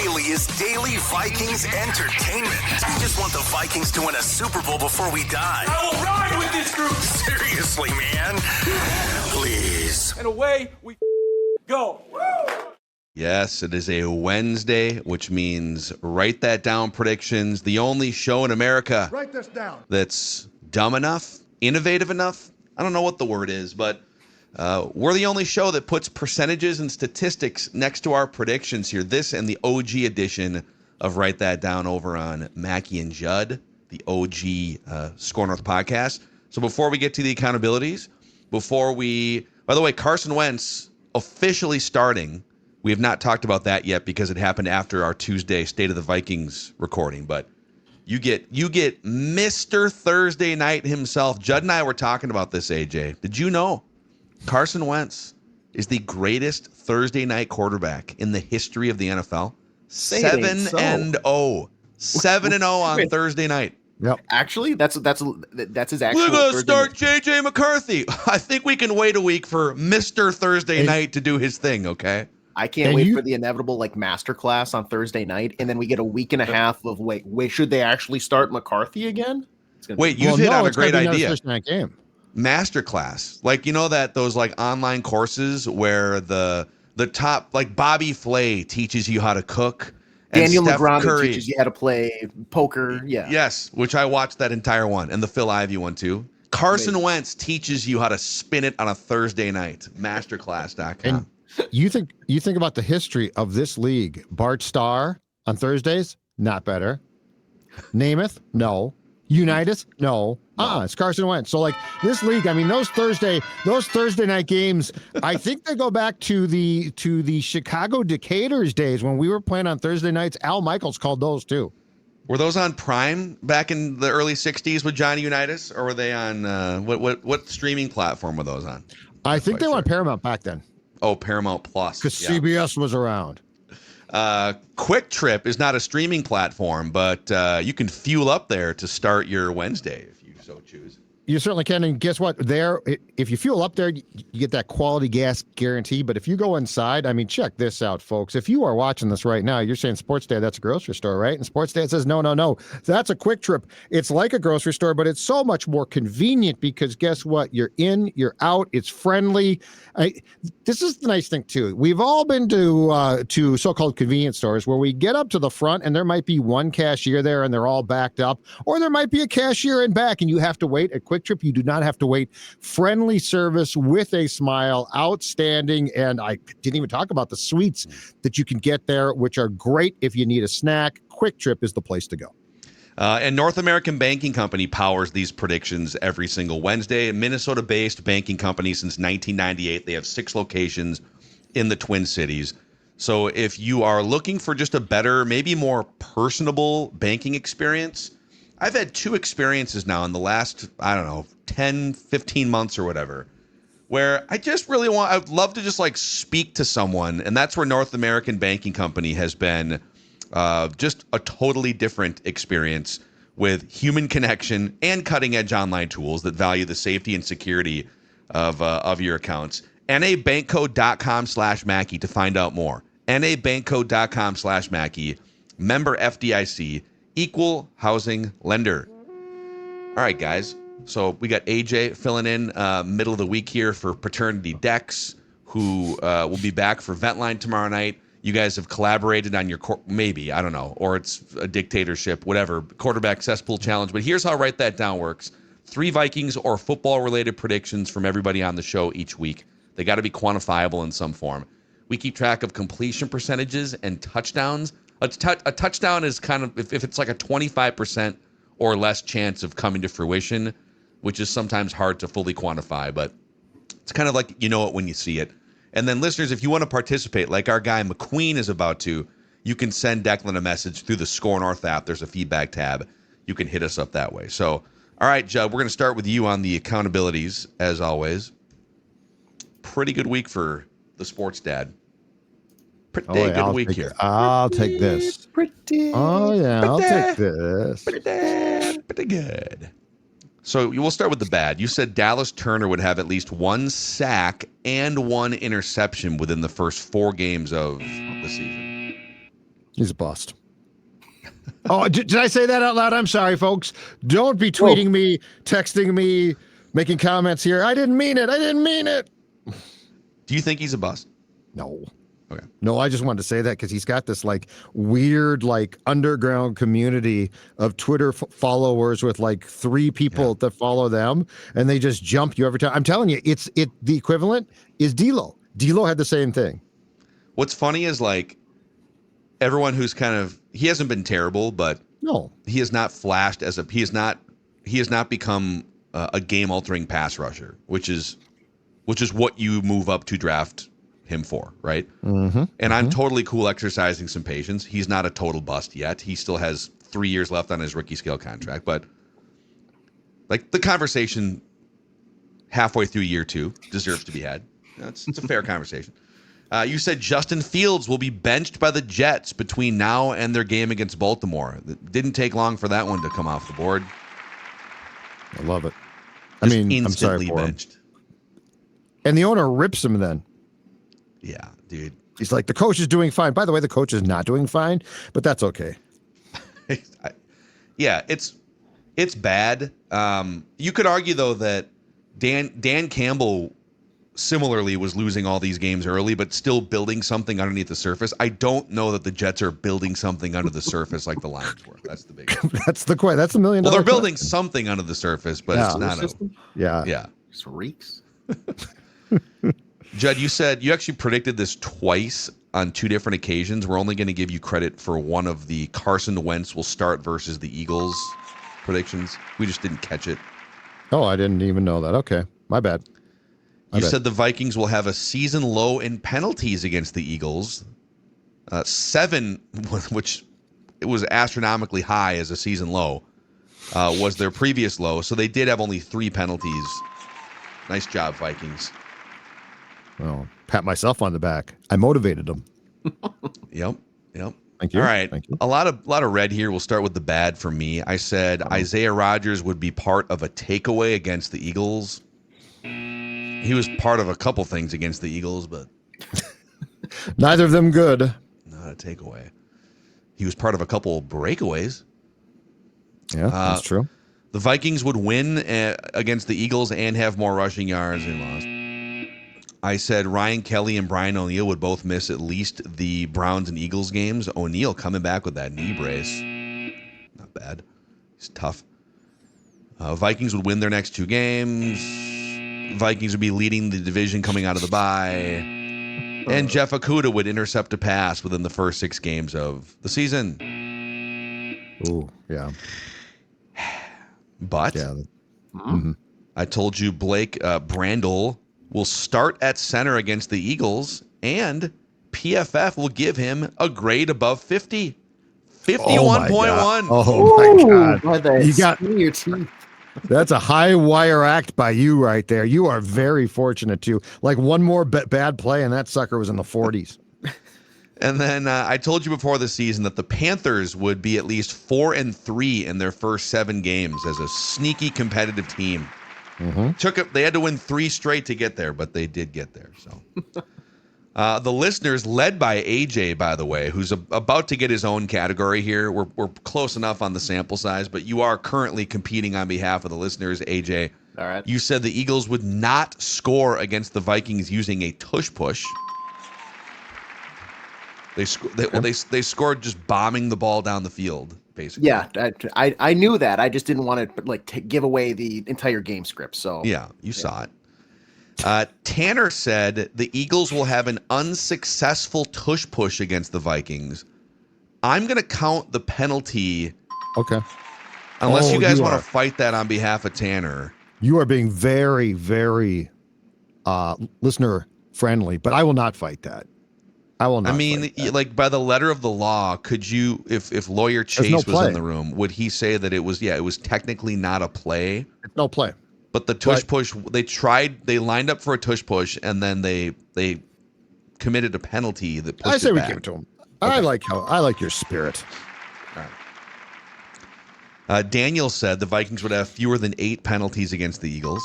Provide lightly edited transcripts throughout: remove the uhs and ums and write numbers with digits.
Daily is daily Vikings entertainment. We just want the Vikings to win a Super Bowl before we die. I will ride with this group. Seriously, man. Please. And away we go. Yes, it is a Wednesday, which means write that down predictions. The only show in America Write this down. that's dumb enough, innovative enough. I don't know what the word is, but we're the only show that puts percentages and statistics next to our predictions here. This and the OG edition of Write That Down over on Mackie and Judd, the OG Score North podcast. So before we get to the accountabilities, by the way, Carson Wentz officially starting. We have not talked about that yet because it happened after our Tuesday State of the Vikings recording, but you get Mr. Thursday Night himself. Judd and I were talking about this, AJ. Did you know Carson Wentz is the greatest Thursday night quarterback in the history of the NFL? 7-0. 7-0 on Thursday night. Yep. Actually, that's his actual. We're going to start JJ McCarthy. I think we can wait a week for Mr. Thursday Night to do his thing, okay? I can't wait for the inevitable masterclass on Thursday night, and then we get a week and a half of wait, should they actually start McCarthy again? Wait, you hit on a great idea. Thursday night game. Masterclass, those online courses where the top, Bobby Flay teaches you how to cook. Daniel Steph Legrand Curry teaches you how to play poker. Yeah. Yes, which I watched that entire one, and the Phil Ivey one too. Carson Wentz teaches you how to spin it on a Thursday night. Masterclass.com. And you think about the history of this league. Bart Starr on Thursdays, not better. Namath, no. Unitas, no. It's Carson Wentz. So this league, those Thursday night games, I think they go back to the Chicago Decatur's days when we were playing on Thursday nights. Al Michaels called those too. Were those on Prime back in the early 60s with Johnny Unitas, or were they on what streaming platform were those on? I think they were on Paramount back then. Oh, Paramount Plus. Because CBS was around. Quick Trip is not a streaming platform, but you can fuel up there to start your Wednesday if you so choose. You certainly can. And guess what? If you fuel up there, you get that quality gas guarantee. But if you go inside, check this out, folks. If you are watching this right now, you're saying Sports Dad, that's a grocery store, right? And Sports Dad says, no. That's a Quick Trip. It's like a grocery store, but it's so much more convenient because guess what? You're in, you're out. It's friendly. This is the nice thing, too. We've all been to so-called convenience stores where we get up to the front and there might be one cashier there and they're all backed up. Or there might be a cashier in back and you have to wait. At Quick Trip, you do not have to wait. Friendly service with a smile, outstanding. And I didn't even talk about the sweets that you can get there, which are great if you need a snack. Quick Trip is the place to go. And North American Banking Company powers these predictions every single Wednesday. A Minnesota-based banking company since 1998. They have 6 locations in the Twin Cities. So if you are looking for just a better, maybe more personable banking experience, I've had 2 experiences now in the last, 10, 15 months or whatever, where I just really I'd love to just speak to someone. And that's where North American Banking Company has been just a totally different experience with human connection and cutting edge online tools that value the safety and security of your accounts. nabankco.com/Mackie to find out more. nabankco.com/Mackie, member FDIC, equal housing lender. All right, guys. So we got AJ filling in middle of the week here for Paternity Dex, who will be back for Ventline tomorrow night. You guys have collaborated on your maybe, I don't know, or it's a dictatorship, whatever, quarterback cesspool challenge. But here's how Write That Down works. 3 Vikings or football-related predictions from everybody on the show each week. They got to be quantifiable in some form. We keep track of completion percentages and touchdowns. A touchdown is kind of, if it's like a 25% or less chance of coming to fruition, which is sometimes hard to fully quantify, but it's kind of like you know it when you see it. And then listeners, if you want to participate, like our guy McQueen is about to, you can send Declan a message through the Score North app. There's a feedback tab. You can hit us up that way. So, all right, Judd, we're going to start with you on the accountabilities, as always. Pretty good week for the sports dad. Pretty good week here. I'll take this. I'll take this. Pretty good. So we'll start with the bad. You said Dallas Turner would have at least 1 sack and 1 interception within the first 4 games of the season. He's a bust. Oh, did I say that out loud? I'm sorry, folks. Don't be tweeting me, texting me, making comments here. I didn't mean it. I didn't mean it. Do you think he's a bust? No. Okay. No, I just wanted to say that because he's got this like weird like underground community of Twitter followers with like 3 people that follow them, and they just jump you every time. I'm telling you, the equivalent is D'Lo. D'Lo had the same thing. What's funny is like everyone who's he hasn't been terrible, but no, he has not flashed he has not become a game altering pass rusher, which is what you move up to draft him for, right? Mm-hmm. And I'm totally cool exercising some patience. He's not a total bust yet. He still has 3 years left on his rookie scale contract, but like the conversation halfway through year 2 deserves to be had. It's a fair conversation. You said Justin Fields will be benched by the Jets between now and their game against Baltimore. It didn't take long for that one to come off the board. I love it. Just I'm instantly sorry for benched. him. And the owner rips him then. Yeah, dude. He's like, the coach is doing fine. By the way, the coach is not doing fine, but that's okay. Yeah, it's bad. You could argue though that Dan Campbell similarly was losing all these games early, but still building something underneath the surface. I don't know that the Jets are building something under the surface like the Lions were. That's the big. That's the question. That's $1 million. Well, they're building something under the surface, but it's not. Yeah. Just reeks. Judd, you said you actually predicted this twice on 2 different occasions. We're only going to give you credit for one of the Carson Wentz will start versus the Eagles predictions. We just didn't catch it. Oh, I didn't even know that. Okay, my bad. You said the Vikings will have a season low in penalties against the Eagles. 7, which it was astronomically high as a season low, was their previous low. So they did have only 3 penalties. Nice job, Vikings. Well, pat myself on the back. I motivated them. Yep. Thank you. All right. Thank you. A lot of red here. We'll start with the bad for me. I said Isaiah Rodgers would be part of a takeaway against the Eagles. He was part of a couple things against the Eagles, but neither of them good. Not a takeaway. He was part of a couple breakaways. Yeah, that's true. The Vikings would win against the Eagles and have more rushing yards. They lost. I said Ryan Kelly and Brian O'Neill would both miss at least the Browns and Eagles games. O'Neill coming back with that knee brace. Not bad. He's tough. Vikings would win their next 2 games. Vikings would be leading the division coming out of the bye. And Jeff Okudah would intercept a pass within the first 6 games of the season. Ooh, yeah. But I told you Blake Brandel will start at center against the Eagles, and PFF will give him a grade above 50. 51.1. Oh, my God. You got your teeth. That's a high wire act by you right there. You are very fortunate too. Like one more bad play, and that sucker was in the 40s. And then I told you before the season that the Panthers would be at least 4-3 in their first 7 games as a sneaky competitive team. They had to win 3 straight to get there, but they did get there. So the listeners, led by AJ, by the way, who's about to get his own category here. We're close enough on the sample size, but you are currently competing on behalf of the listeners, AJ. All right. You said the Eagles would not score against the Vikings using a tush push. They scored just bombing the ball down the field, basically. Yeah, I knew that. I just didn't want to give away the entire game script. So yeah, you saw it. Tanner said the Eagles will have an unsuccessful tush push against the Vikings. I'm going to count the penalty. Okay. Unless you guys want to fight that on behalf of Tanner. You are being very, very listener friendly, but I will not fight that. I will not. I mean, like by the letter of the law, could you, if lawyer Chase was in the room, would he say that it was technically not a play? It's no play. But the tush push, they lined up for a tush push, and then they committed a penalty that pushed I say it we back. give it to him. Okay. I like your spirit. All right. Daniel said the Vikings would have fewer than 8 penalties against the Eagles.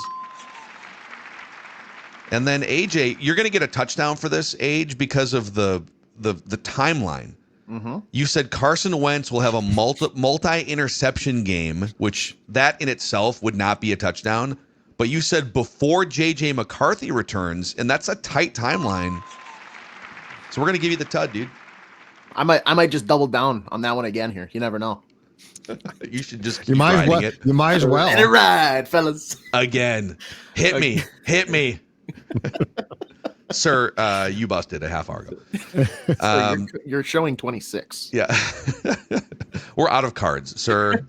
And then AJ, you're going to get a touchdown for this, Age, because of the timeline. You said Carson Wentz will have a multi-interception game, which that in itself would not be a touchdown. But you said before J.J. McCarthy returns, and that's a tight timeline. So we're going to give you the tud, dude. I might just double down on that one again here. You never know. You should just keep You might riding as well. it. You might as well. Let it ride, fellas. Again. Hit me. Sir, you busted a half hour ago. So you're showing 26. Yeah. We're out of cards, sir.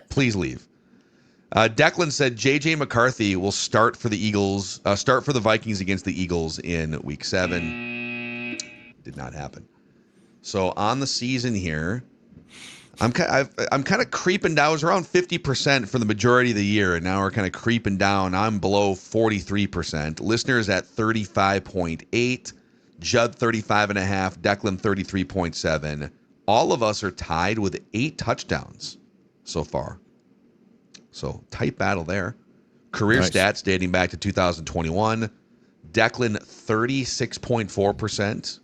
Please leave. Declan said J.J. McCarthy will start for the Eagles, start for the Vikings against the Eagles in Week 7. Did not happen. So on the season here, I'm kind of creeping down. I was around 50% for the majority of the year, and now we're kind of creeping down. I'm below 43%. Listeners at 35.8, Judd 35.5, Declan 33.7. All of us are tied with 8 touchdowns so far. So tight battle there. Career stats dating back to 2021. Declan 36.4%.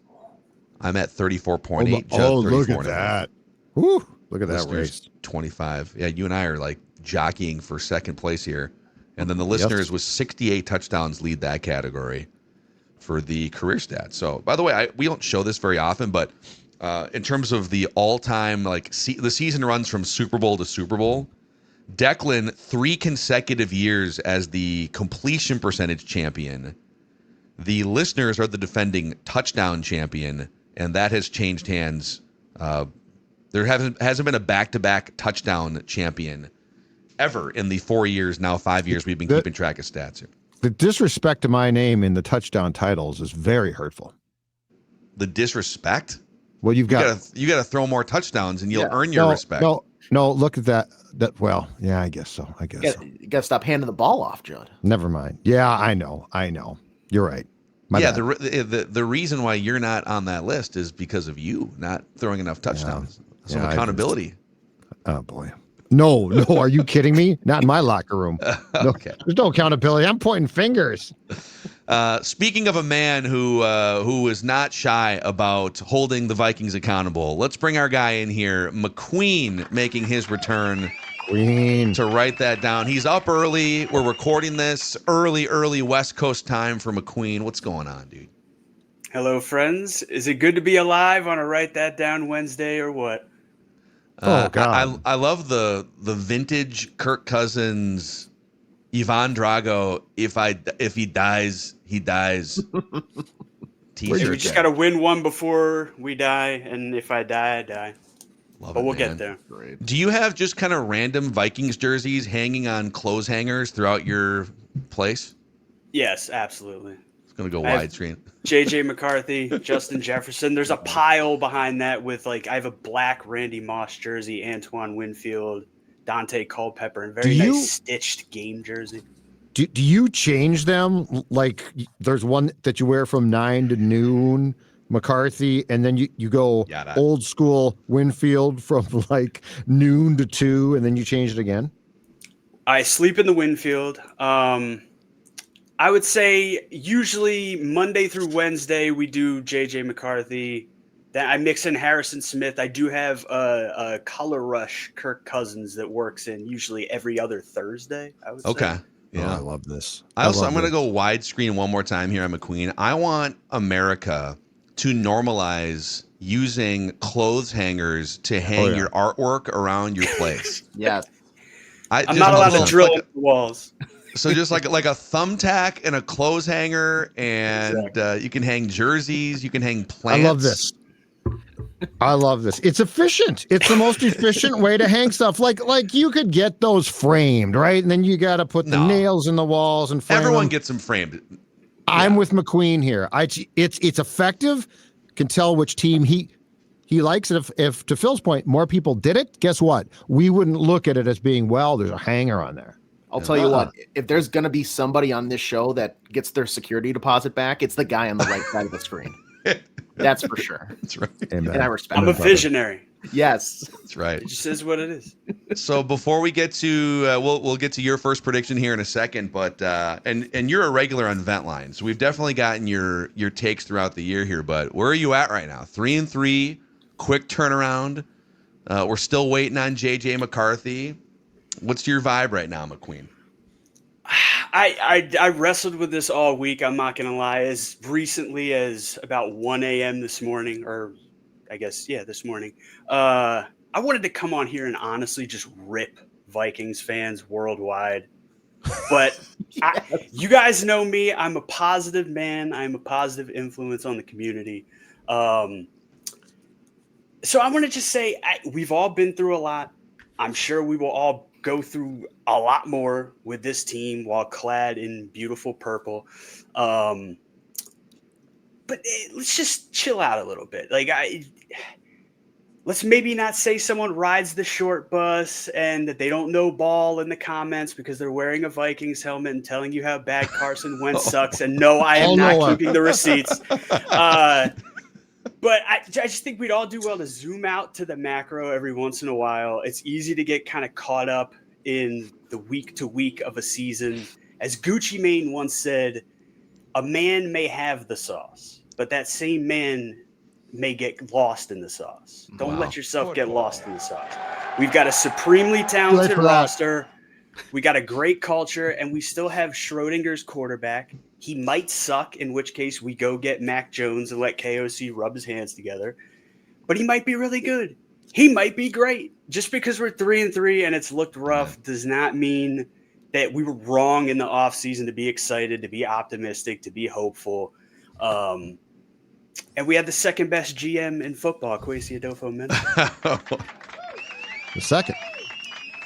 I'm at 34.8. Oh, look at that. Woo, look at that race. 25. Yeah, you and I are like jockeying for second place here. And then the listeners with 68 touchdowns lead that category for the career stats. So, by the way, we don't show this very often, but in terms of the all-time, the season runs from Super Bowl to Super Bowl. Declan, 3 consecutive years as the completion percentage champion. The listeners are the defending touchdown champion, and that has changed hands. There hasn't been a back-to-back touchdown champion ever in the 4 years, now 5 years we've been keeping track of stats here. The disrespect to my name in the touchdown titles is very hurtful. The disrespect? Well, you got to throw more touchdowns, and you'll earn your respect. No, look at that. Well, yeah, I guess so. You got to stop handing the ball off, Judd. Never mind. Yeah, I know. You're right. My bad. The reason why you're not on that list is because of you not throwing enough touchdowns. Some accountability. Oh boy. No. Are you kidding me? Not in my locker room. No, okay. There's no accountability. I'm pointing fingers. Speaking of a man who is not shy about holding the Vikings accountable, let's bring our guy in here, McQueen, making his return. To write that down. He's up early. We're recording this early West Coast time for McQueen. What's going on, dude? Hello, friends. Is it good to be alive on a Write That Down Wednesday or what? Oh, God. I love the vintage Kirk Cousins, Ivan Drago, if he dies, he dies. T-shirt. We just got to win one before we die, and if I die, I die. Love but it, we'll man. get there. Great. Do you have just kind of random Vikings jerseys hanging on clothes hangers throughout your place? Yes, absolutely. It's going to go widescreen. J.J. McCarthy, Justin Jefferson. There's a pile behind that with, I have a black Randy Moss jersey, Antoine Winfield, Dante Culpepper, and very nice stitched game jersey. Do you change them? Like, there's one that you wear from 9 to noon, McCarthy, and then you go old school Winfield from noon to 2, and then you change it again? I sleep in the Winfield. I would say usually Monday through Wednesday we do J.J. McCarthy. Then I mix in Harrison Smith. I do have a Color Rush Kirk Cousins that works in usually every other Thursday, I would say. Okay. Yeah. Oh, I love this. I'm going to go widescreen one more time here on McQueen. I want America to normalize using clothes hangers to hang your artwork around your place. Yes. I'm not allowed to drill the walls. So just like a thumbtack and a clothes hanger, and you can hang jerseys, you can hang plants. I love this. It's efficient. It's the most efficient way to hang stuff. Like you could get those framed, right? And then you got to put the nails in the walls and frame everyone them. gets them framed. I'm with McQueen here. It's effective. Can tell which team he likes it. If to Phil's point, more people did it, guess what? We wouldn't look at it as being, well, there's a hanger on there. I'll tell you what, if there's going to be somebody on this show that gets their security deposit back, it's the guy on the right side of the screen. That's for sure. That's right. Amen. And I respect I'm a visionary. Yes. That's right. It just is what it is. So before we get to, we'll get to your first prediction here in a second, but and you're a regular on Ventline, so we've definitely gotten your takes throughout the year here. But where are you at right now? 3-3, quick turnaround. We're still waiting on JJ McCarthy. What's your vibe right now, McQueen? I wrestled with this all week. I'm not going to lie. As recently as about 1 a.m. this morning, or I guess, this morning, I wanted to come on here and honestly just rip Vikings fans worldwide. But you guys know me. I'm a positive man. I'm a positive influence on the community. So I want to just say we've all been through a lot. I'm sure we will all go through a lot more with this team while clad in beautiful purple. But let's just chill out a little bit. Let's maybe not say someone rides the short bus and that they don't know ball in the comments because they're wearing a Vikings helmet and telling you how bad Carson Wentz sucks. And no, I am not keeping the receipts. But I just think we'd all do well to zoom out to the macro every once in a while. It's easy to get kind of caught up in the week to week of a season. As Gucci Mane once said, a man may have the sauce, but that same man may get lost in the sauce. Don't let yourself get lost in the sauce. We've got a supremely talented roster. We got a great culture, and we still have Schrodinger's quarterback. He might suck, in which case we go get Mac Jones and let KOC rub his hands together. But he might be really good. He might be great. Just because we're 3-3 and it's looked rough does not mean that we were wrong in the offseason to be excited, to be optimistic, to be hopeful. And we had the second best GM in football, Kwesi Adofo-Mensah. The second.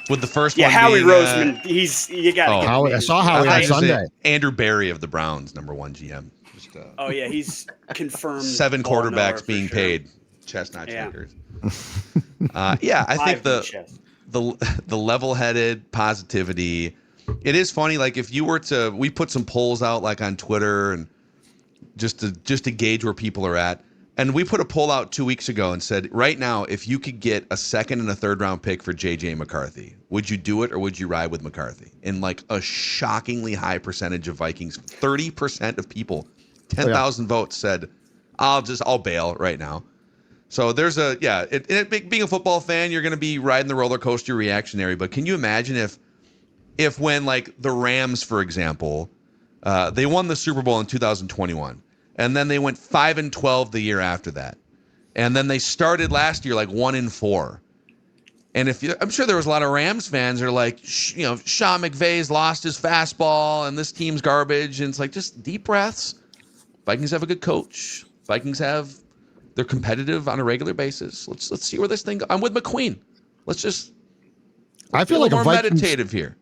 With the first one Howie being, Roseman, you got to I saw Howie on Sunday. Andrew Berry of the Browns, number one GM. Just, he's confirmed. 7 quarterbacks being paid. Chestnut checkers. I think the level-headed positivity. It is funny. Like if you were to, we put some polls out like on Twitter and just to gauge where people are at. And we put a poll out 2 weeks ago and said, right now, if you could get a second and a third round pick for JJ McCarthy, would you do it or would you ride with McCarthy? And like a shockingly high percentage of Vikings, 30% of people, 10,000 votes said, I'll bail right now. So there's being a football fan, you're going to be riding the roller coaster reactionary. But can you imagine if when like the Rams, for example, they won the Super Bowl in 2021. And then they went 5-12 the year after that. And then they started last year like 1-4. And I'm sure there was a lot of Rams fans are like, Sean McVay's lost his fastball and this team's garbage. And it's like, just deep breaths. Vikings have a good coach. They're competitive on a regular basis. Let's see where this thing goes. I'm with McQueen. I feel like more meditative here.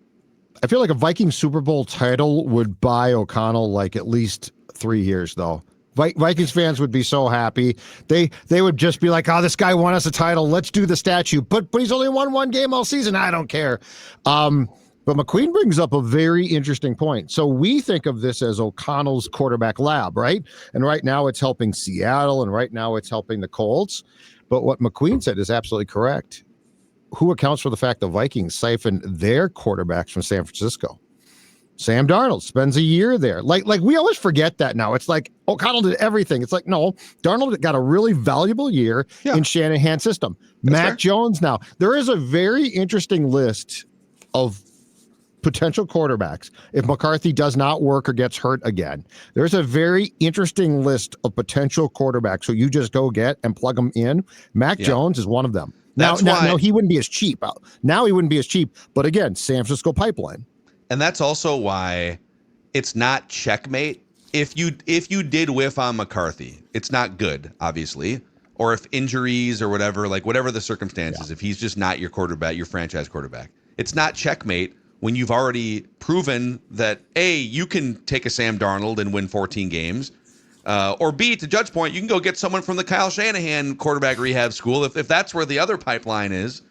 I feel like a Viking Super Bowl title would buy O'Connell like at least 3 years, though. Vikings fans would be so happy. They would just be like, this guy won us a title. Let's do the statue. But he's only won one game all season. I don't care. But McQueen brings up a very interesting point. So we think of this as O'Connell's quarterback lab, right? And right now it's helping Seattle, and right now it's helping the Colts. But what McQueen said is absolutely correct. Who accounts for the fact the Vikings siphoned their quarterbacks from San Francisco? Sam Darnold spends a year there. Like we always forget that now. It's like O'Connell did everything. It's like, no, Darnold got a really valuable year in Shanahan's system. Mac Jones now. There is a very interesting list of potential quarterbacks if McCarthy does not work or gets hurt again. There's a very interesting list of potential quarterbacks who you just go get and plug them in. Mac Jones is one of them. Now he wouldn't be as cheap. But again, San Francisco pipeline. And that's also why it's not checkmate. If you did whiff on McCarthy, it's not good, obviously. Or if injuries or whatever the circumstances, if he's just not your quarterback, your franchise quarterback, it's not checkmate when you've already proven that A, you can take a Sam Darnold and win 14 games, or B, to Judge's point, you can go get someone from the Kyle Shanahan quarterback rehab school if that's where the other pipeline is.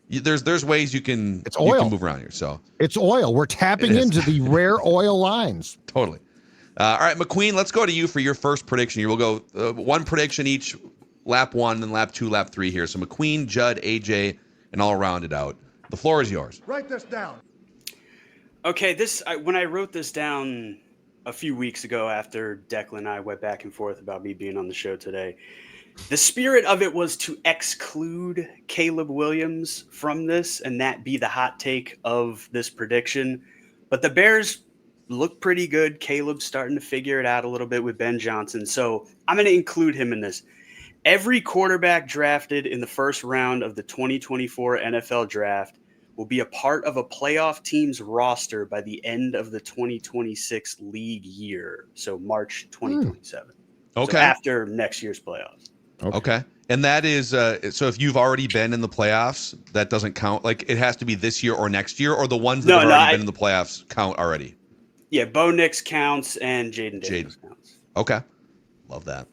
There's ways you can move around here. So it's oil. We're tapping into the rare oil lines. Totally. All right, McQueen, let's go to you for your first prediction here. We'll go one prediction each, lap 1, then lap 2, lap 3 here. So McQueen, Judd, AJ, and all rounded out. The floor is yours. Write this down. Okay, when I wrote this down a few weeks ago after Declan and I went back and forth about me being on the show today, The spirit of it was to exclude Caleb Williams from this and that be the hot take of this prediction. But the Bears look pretty good. Caleb's starting to figure it out a little bit with Ben Johnson. So I'm going to include him in this. Every quarterback drafted in the first round of the 2024 NFL draft will be a part of a playoff team's roster by the end of the 2026 league year. So March 2027. Okay. So after next year's playoffs. Okay. And that is, so if you've already been in the playoffs, that doesn't count. Like it has to be this year or next year, or the ones that have already been in the playoffs count already. Yeah, Bo Nix counts and Jaden Davis counts. Okay. Love that.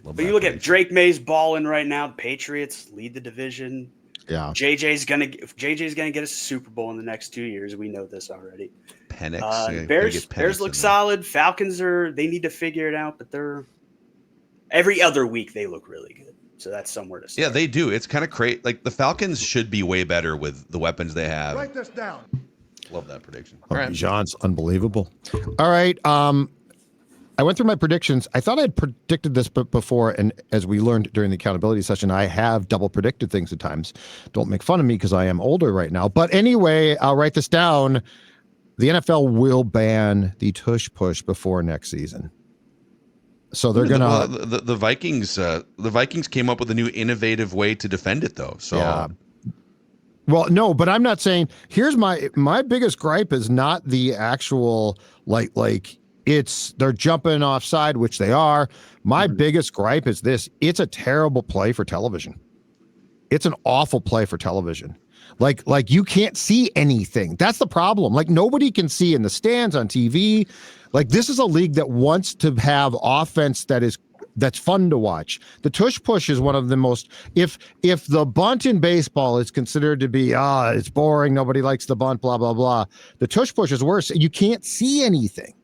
But you look at Drake May's balling right now. The Patriots lead the division. Yeah. JJ's gonna get us a Super Bowl in the next 2 years. We know this already. Penix. Bears look solid. Falcons they need to figure it out, but every other week they look really good. So that's somewhere to start. Yeah, they do. It's kind of crazy. Like the Falcons should be way better with the weapons they have. Write this down. Love that prediction. All right. Jean's unbelievable. All right. I went through my predictions. I thought I had predicted this before, and as we learned during the accountability session, I have double predicted things at times. Don't make fun of me because I am older right now. But anyway, I'll write this down. The NFL will ban the tush push before next season. So they're gonna the Vikings. The Vikings came up with a new innovative way to defend it, though. So. Yeah. Well, no, but I'm not saying. Here's my biggest gripe is not the actual like they're jumping offside, which they are. My biggest gripe is this: it's a terrible play for television. It's an awful play for television. Like you can't see anything. That's the problem. Like nobody can see in the stands on TV. Like this is a league that wants to have offense that's fun to watch. The tush push is one of the most, if the bunt in baseball is considered to be, it's boring, nobody likes the bunt, blah, blah, blah. The tush push is worse. You can't see anything.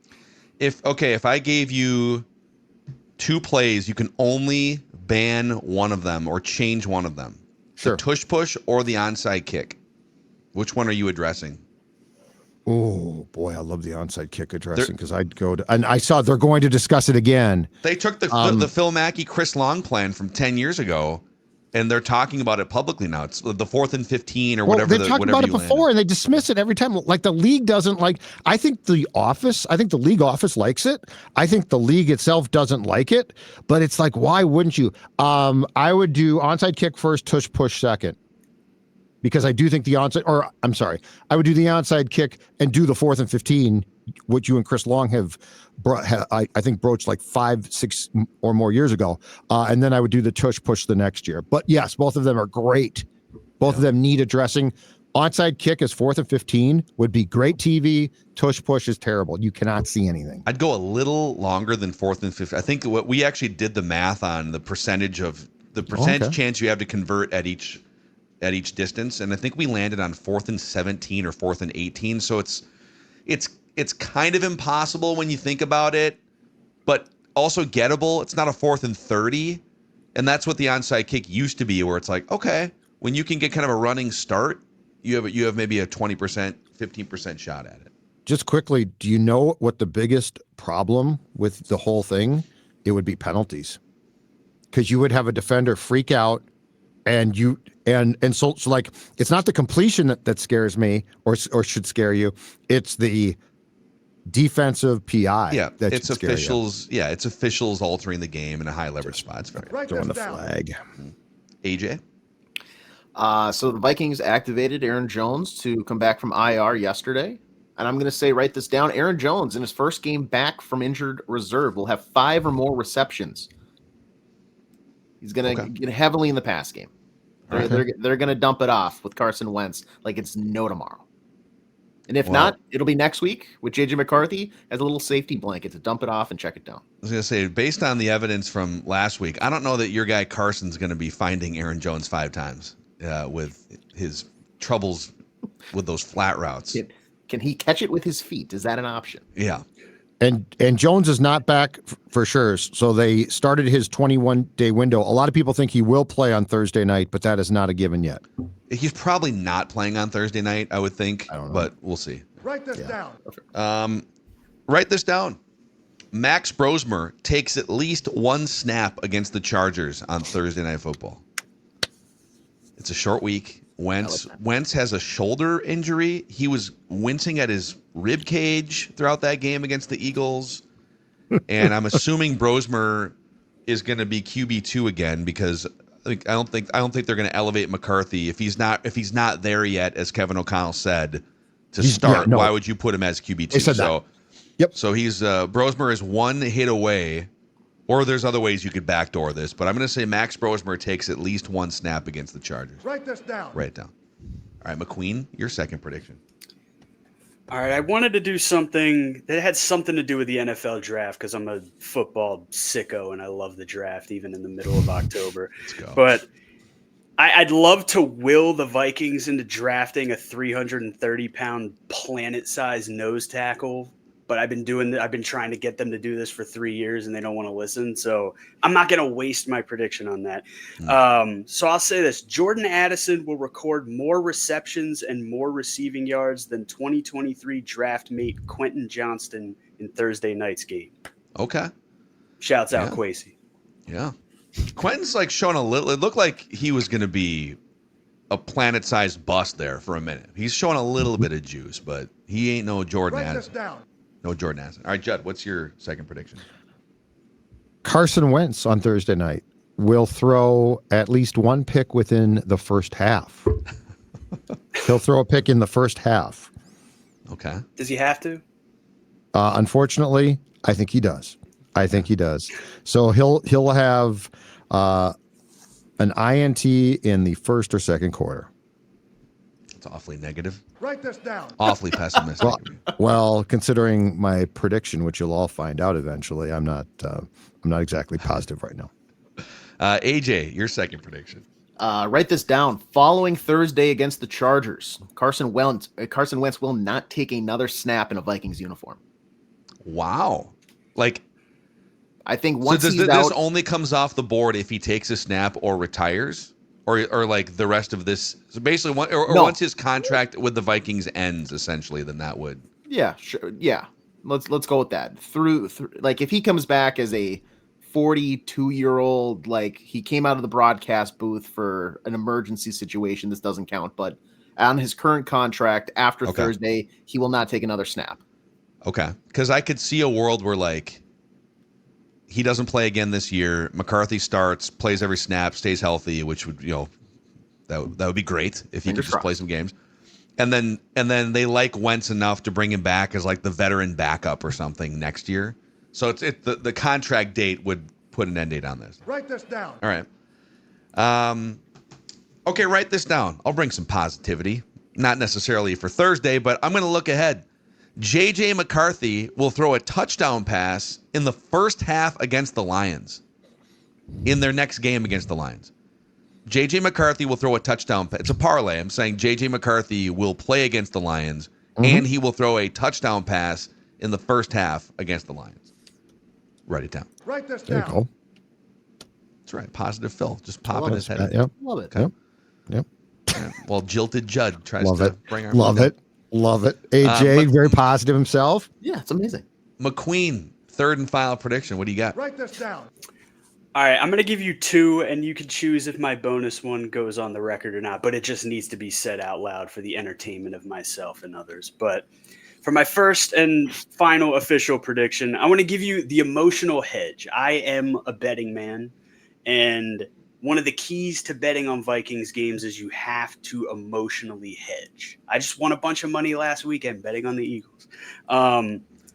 If I gave you 2 plays, you can only ban one of them or change one of them. Sure. The tush push or the onside kick. Which one are you addressing? Oh boy, I love the onside kick addressing because I'd go to, and I saw they're going to discuss it again. They took the Phil Mackey, Chris Long plan from 10 years ago, and they're talking about it publicly now. It's the 4th and 15 or whatever. They've talked about it before, and they dismiss it every time. Like the league doesn't like. I think the league office likes it. I think the league itself doesn't like it. But it's like, why wouldn't you? I would do onside kick first, tush push second. Because I do think I would do the onside kick and do the 4th and 15, which you and Chris Long have I think broached like 5-6 or more years ago. And then I would do the tush push the next year. But yes, both of them are great. Both of them need addressing. Onside kick is 4th and 15 would be great TV. Tush push is terrible. You cannot see anything. I'd go a little longer than 4th and 15. I think what we actually did the math on the percentage chance you have to convert at each distance, and I think we landed on 4th and 17 or 4th and 18. So it's kind of impossible when you think about it, but also gettable. It's not a 4th and 30, and that's what the onside kick used to be, where it's like, okay, when you can get kind of a running start, you have maybe a 20%, 15% shot at it. Just quickly, do you know what the biggest problem with the whole thing? It would be penalties, because you would have a defender freak out. And so like it's not the completion that scares me or should scare you. It's the defensive PI. Yeah, it's officials. Yeah, it's officials altering the game in a high leverage spot. It's very throwing the flag. AJ. So the Vikings activated Aaron Jones to come back from IR yesterday. And I'm going to say, write this down. Aaron Jones in his first game back from injured reserve will have 5 or more receptions. He's going to get heavily in the pass game. They're going to dump it off with Carson Wentz like it's no tomorrow. And if not, it'll be next week with J.J. McCarthy as a little safety blanket to dump it off and check it down. I was going to say, based on the evidence from last week, I don't know that your guy Carson's going to be finding Aaron Jones 5 times with his troubles with those flat routes. Can he catch it with his feet? Is that an option? Yeah. And Jones is not back for sure. So they started his 21-day window. A lot of people think he will play on Thursday night, but that is not a given yet. He's probably not playing on Thursday night, I would think, but we'll see. Write this down. Write this down. Max Brosmer takes at least one snap against the Chargers on Thursday Night Football. It's a short week. Wentz has a shoulder injury. He was wincing at his rib cage throughout that game against the Eagles. And I'm assuming Brosmer is going to be QB2 again because I don't think they're going to elevate McCarthy if he's not there yet, as Kevin O'Connell said to start. Why would you put him as QB2? So, yep. So he's Brosmer is one hit away, or there's other ways you could backdoor this, but I'm going to say Max Brosmer takes at least one snap against the Chargers. Write this down. Write it down. All right, McQueen, your second prediction. All right, I wanted to do something that had something to do with the NFL draft because I'm a football sicko and I love the draft even in the middle of October. Let's go. But I'd love to will the Vikings into drafting a 330-pound planet-sized nose tackle, but I've been trying to get them to do this for 3 years and they don't want to listen. So I'm not going to waste my prediction on that. So I'll say this. Jordan Addison will record more receptions and more receiving yards than 2023 draft mate Quentin Johnston in Thursday night's game. Okay. Shouts out Kwesi. Yeah. Quentin's like showing a little, it looked like he was going to be a planet-sized bust there for a minute. He's showing a little bit of juice, but he ain't no Jordan Addison. No Jordan Addison. All right, Judd, what's your second prediction? Carson Wentz on Thursday night will throw at least one pick within the first half. He'll throw a pick in the first half. Okay. Does he have to? Unfortunately, I think he does. So he'll have an INT in the first or second quarter. It's awfully negative. Write this down. Awfully pessimistic. Well, considering my prediction, which you'll all find out eventually, I'm not exactly positive right now. AJ, your second prediction. Write this down. Following Thursday against the Chargers, Carson Wentz will not take another snap in a Vikings uniform. Wow. Like, I think once this only comes off the board if he takes a snap or retires, or like the rest of this. So basically, once his contract with the Vikings ends, essentially, then that would. Yeah, sure. Yeah, let's go with that. Through like if he comes back as a 42-year-old, like he came out of the broadcast booth for an emergency situation, this doesn't count. But on his current contract after Thursday, he will not take another snap. Okay, because I could see a world where like he doesn't play again this year. McCarthy starts, plays every snap, stays healthy, which would that would be great if he could just play some games. And then they like Wentz enough to bring him back as like the veteran backup or something next year. So the contract date would put an end date on this. Write this down. All right. Okay, write this down. I'll bring some positivity. Not necessarily for Thursday, but I'm going to look ahead. J.J. McCarthy will throw a touchdown pass in the first half against the Lions. In their next game against the Lions. J.J. McCarthy will throw a touchdown pass. It's a parlay. I'm saying J.J. McCarthy will play against the Lions, and he will throw a touchdown pass in the first half against the Lions. Write it down. Write this There you down. go. That's right. Positive Phil. Just popping his head. Yep. Love it. Yep. Yep. Yeah. Well, Jilted Judd tries Love to it. bring our Love it. Love it. AJ, very positive himself. Yeah, it's amazing. McQueen, third and final prediction. What do you got? Write this down. All right, I'm going to give you two, and you can choose if my bonus one goes on the record or not, but it just needs to be said out loud for the entertainment of myself and others. But for my first and final official prediction, I want to give you the emotional hedge. I am a betting man, and one of the keys to betting on Vikings games is you have to emotionally hedge. I just won a bunch of money last weekend betting on the Eagles.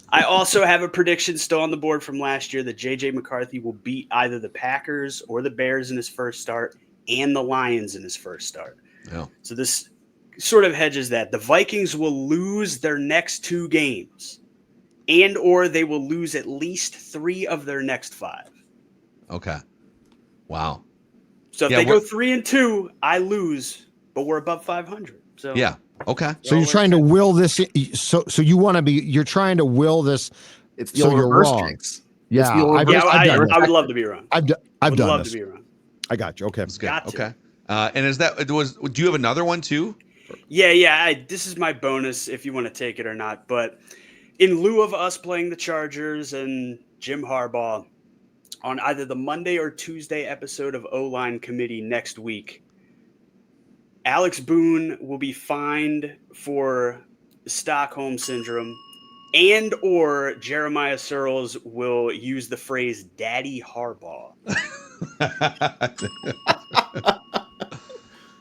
I also have a prediction still on the board from last year that J.J. McCarthy will beat either the Packers or the Bears in his first start and the Lions in his first start. Yeah. So this sort of hedges that. The Vikings will lose their next two games and or they will lose at least 3 of their next 5. Okay. Wow. So if they go 3-2, I lose, but we're above 500. So yeah. Okay. So you're trying to will this. So you want to be. You're trying to will this. It's the old reverse jinx. Yeah, I would love to be wrong. I've done love this. to be wrong. I got you. Okay. That's good. Okay. And do you have another one too? Yeah. This is my bonus if you want to take it or not. But in lieu of us playing the Chargers and Jim Harbaugh on either the Monday or Tuesday episode of O-Line Committee next week. Alex Boone will be fined for Stockholm Syndrome, and or Jeremiah Searles will use the phrase Daddy Harbaugh.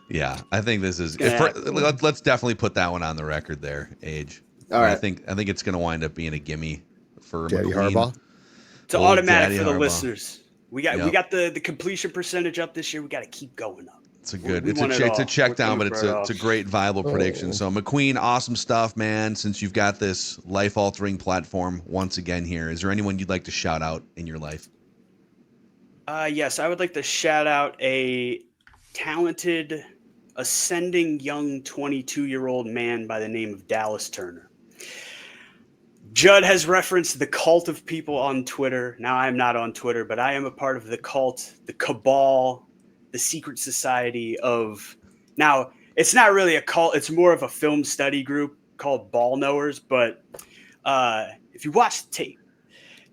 Yeah, I think this is. Let's definitely put that one on the record there, Age. All right. I think it's going to wind up being a gimme for Daddy McQueen. Harbaugh. It's automatic Daddy for the Harbaugh. listeners. We got the completion percentage up this year. We got to keep going up. It's a good. We It's want it a all. check We're down, but coming it's for it a great viable prediction. So McQueen, awesome stuff, man. Since you've got this life altering platform once again here, is there anyone you'd like to shout out in your life? Yes, I would like to shout out a talented, ascending young 22-year-old man by the name of Dallas Turner. Judd has referenced the cult of people on Twitter. Now, I'm not on Twitter, but I am a part of the cult, the cabal, the secret society of... Now, it's not really a cult. It's more of a film study group called Ball Knowers. But if you watch the tape,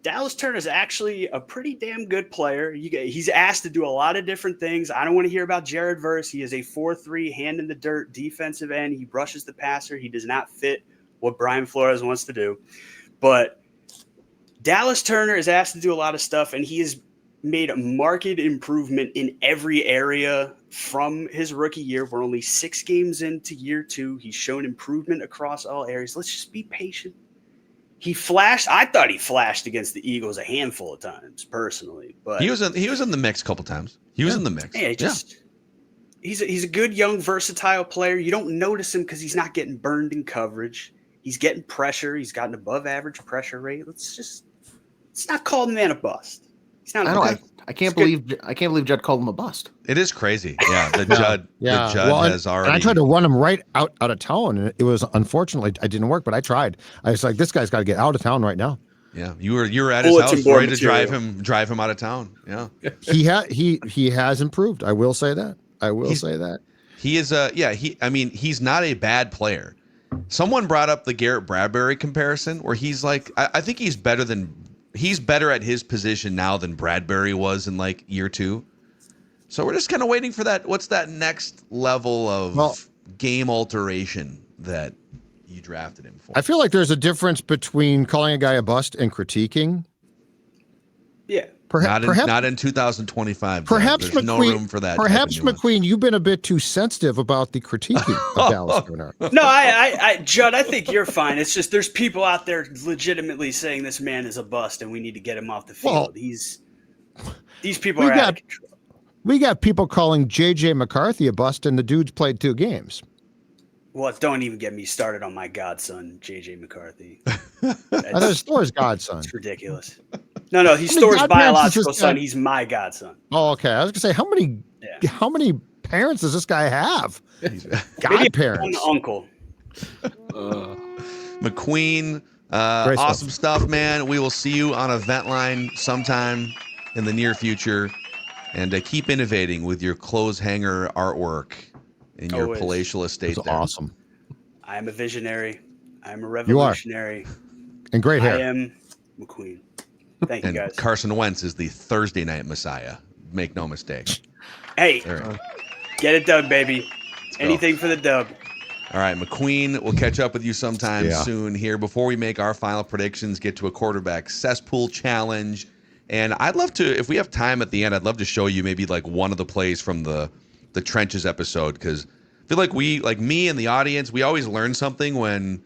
Dallas Turner is actually a pretty damn good player. He's asked to do a lot of different things. I don't want to hear about Jared Verse. He is a 4-3 hand in the dirt defensive end. He rushes the passer. He does not fit what Brian Flores wants to do. But Dallas Turner is asked to do a lot of stuff, and he has made a marked improvement in every area from his rookie year. We're only 6 games into year 2. He's shown improvement across all areas. Let's just be patient. He flashed. I thought he flashed against the Eagles a handful of times, personally. But He was in the mix a couple times. He was in the mix. Yeah, he's a good young versatile player. You don't notice him because he's not getting burned in coverage. He's getting pressure. He's got an above average pressure rate. Let's not call the man a bust. He's not. I can't believe Judd called him a bust. It is crazy. Yeah, the Judd has already. And I tried to run him right out of town, and it was unfortunately it didn't work. But I tried. I was like, this guy's got to get out of town right now. Yeah, you were at his house ready to drive him out of town. Yeah, he has improved. I will say that. He is he's not a bad player. Someone brought up the Garrett Bradbury comparison, where he's like, I think he's better at his position now than Bradbury was in like year 2. So we're just kind of waiting for that. What's that next level of game alteration that you drafted him for? I feel like there's a difference between calling a guy a bust and critiquing. Yeah. Not in 2025. Perhaps there's McQueen, no room for that. Perhaps McQueen, you've been a bit too sensitive about the critiquing of Dallas Turner. No, I Judd, I think you're fine. It's just there's people out there legitimately saying this man is a bust and we need to get him off the field. Well, These people are out of control. We got people calling J.J. McCarthy a bust, and the dude's played 2 games. Well, don't even get me started on my godson, J.J. McCarthy. I thought Store's godson. It's ridiculous. No, he's Store's biological son. He's my godson. Oh, okay. I was gonna say how many parents does this guy have? Godparents. Uncle. McQueen, awesome stuff, man. We will see you on Event Line sometime in the near future, and keep innovating with your clothes hanger artwork in your palatial estate. That's awesome. I am a visionary. I am a revolutionary. You are. And great hair. I am McQueen. Thank you, guys. Carson Wentz is the Thursday night Messiah. Make no mistake. Hey, get it done, baby. Anything for the dub. All right, McQueen, we'll catch up with you sometime soon here. Before we make our final predictions, get to a quarterback cesspool challenge. And I'd love to, if we have time at the end, I'd love to show you maybe like one of the plays from the trenches episode, because I feel like me and the audience, we always learn something when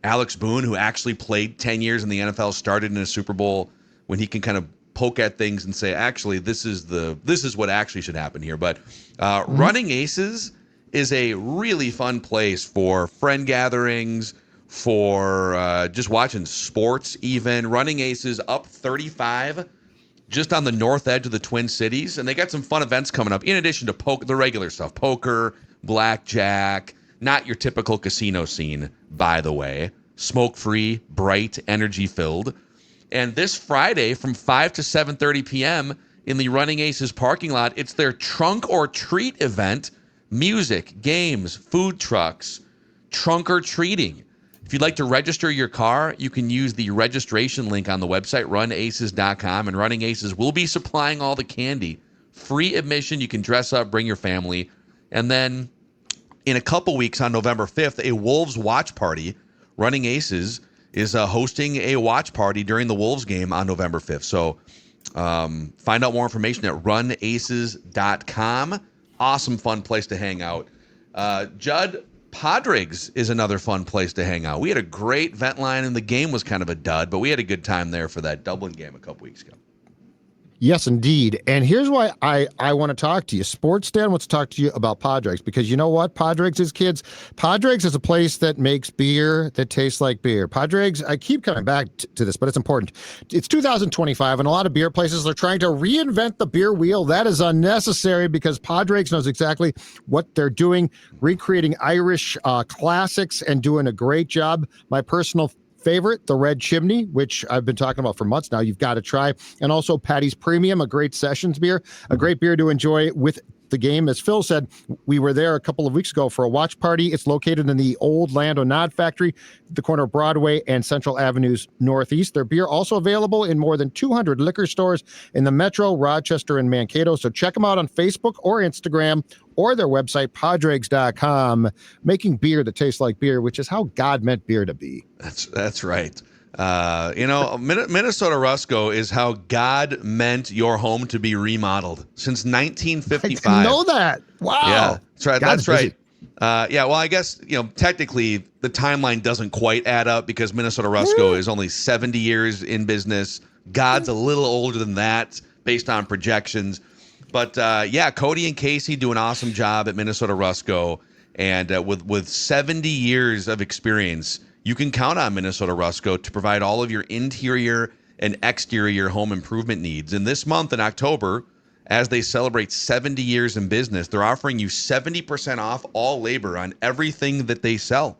Alex Boone, who actually played 10 years in the NFL, started in a Super Bowl, when he can kind of poke at things and say, actually, this is what actually should happen here. But Running Aces is a really fun place for friend gatherings, for just watching sports even. Running Aces up 35 just on the north edge of the Twin Cities, and they got some fun events coming up, in addition to the regular stuff, poker, blackjack, not your typical casino scene, by the way. Smoke-free, bright, energy-filled. And this Friday from 5 to 7:30 p.m. in the Running Aces parking lot, it's their Trunk or Treat event. Music, games, food trucks, trunk or treating. If you'd like to register your car, you can use the registration link on the website, runaces.com, and Running Aces will be supplying all the candy. Free admission. You can dress up, bring your family. And then in a couple weeks on November 5th, a Wolves watch party. Running Aces is hosting a watch party during the Wolves game on November 5th. So find out more information at runaces.com. Awesome, fun place to hang out. Judd, Padres is another fun place to hang out. We had a great vent line, and the game was kind of a dud, but we had a good time there for that Dublin game a couple weeks ago. Yes, indeed. And here's why I want to talk to you. Sports Dan wants to talk to you about Padres, because you know what? Padres is kids. Padres is a place that makes beer that tastes like beer. Padres, I keep coming back to this, but it's important. It's 2025, and a lot of beer places are trying to reinvent the beer wheel. That is unnecessary, because Padres knows exactly what they're doing, recreating Irish classics and doing a great job. My personal favorite, the Red Chimney, which I've been talking about for months now. You've got to try. And also Patty's Premium, a great sessions beer, a great beer to enjoy with the game. As Phil said, we were there a couple of weeks ago for a watch party. It's located in the old Land O'Nod factory, the corner of Broadway and Central Avenues Northeast. Their beer also available in more than 200 liquor stores in the Metro, Rochester, and Mankato. So check them out on Facebook or Instagram or their website, padregs.com, making beer that tastes like beer, which is how God meant beer to be. That's right. Minnesota Rusco is how God meant your home to be remodeled since 1955. I know that. Wow. Yeah, that's right. God's that's right. Well, I guess, technically the timeline doesn't quite add up, because Minnesota Rusco is only 70 years in business. God's a little older than that based on projections. But Cody and Casey do an awesome job at Minnesota Rusco. And with 70 years of experience, you can count on Minnesota Rusco to provide all of your interior and exterior home improvement needs. And this month in October, as they celebrate 70 years in business, they're offering you 70% off all labor on everything that they sell.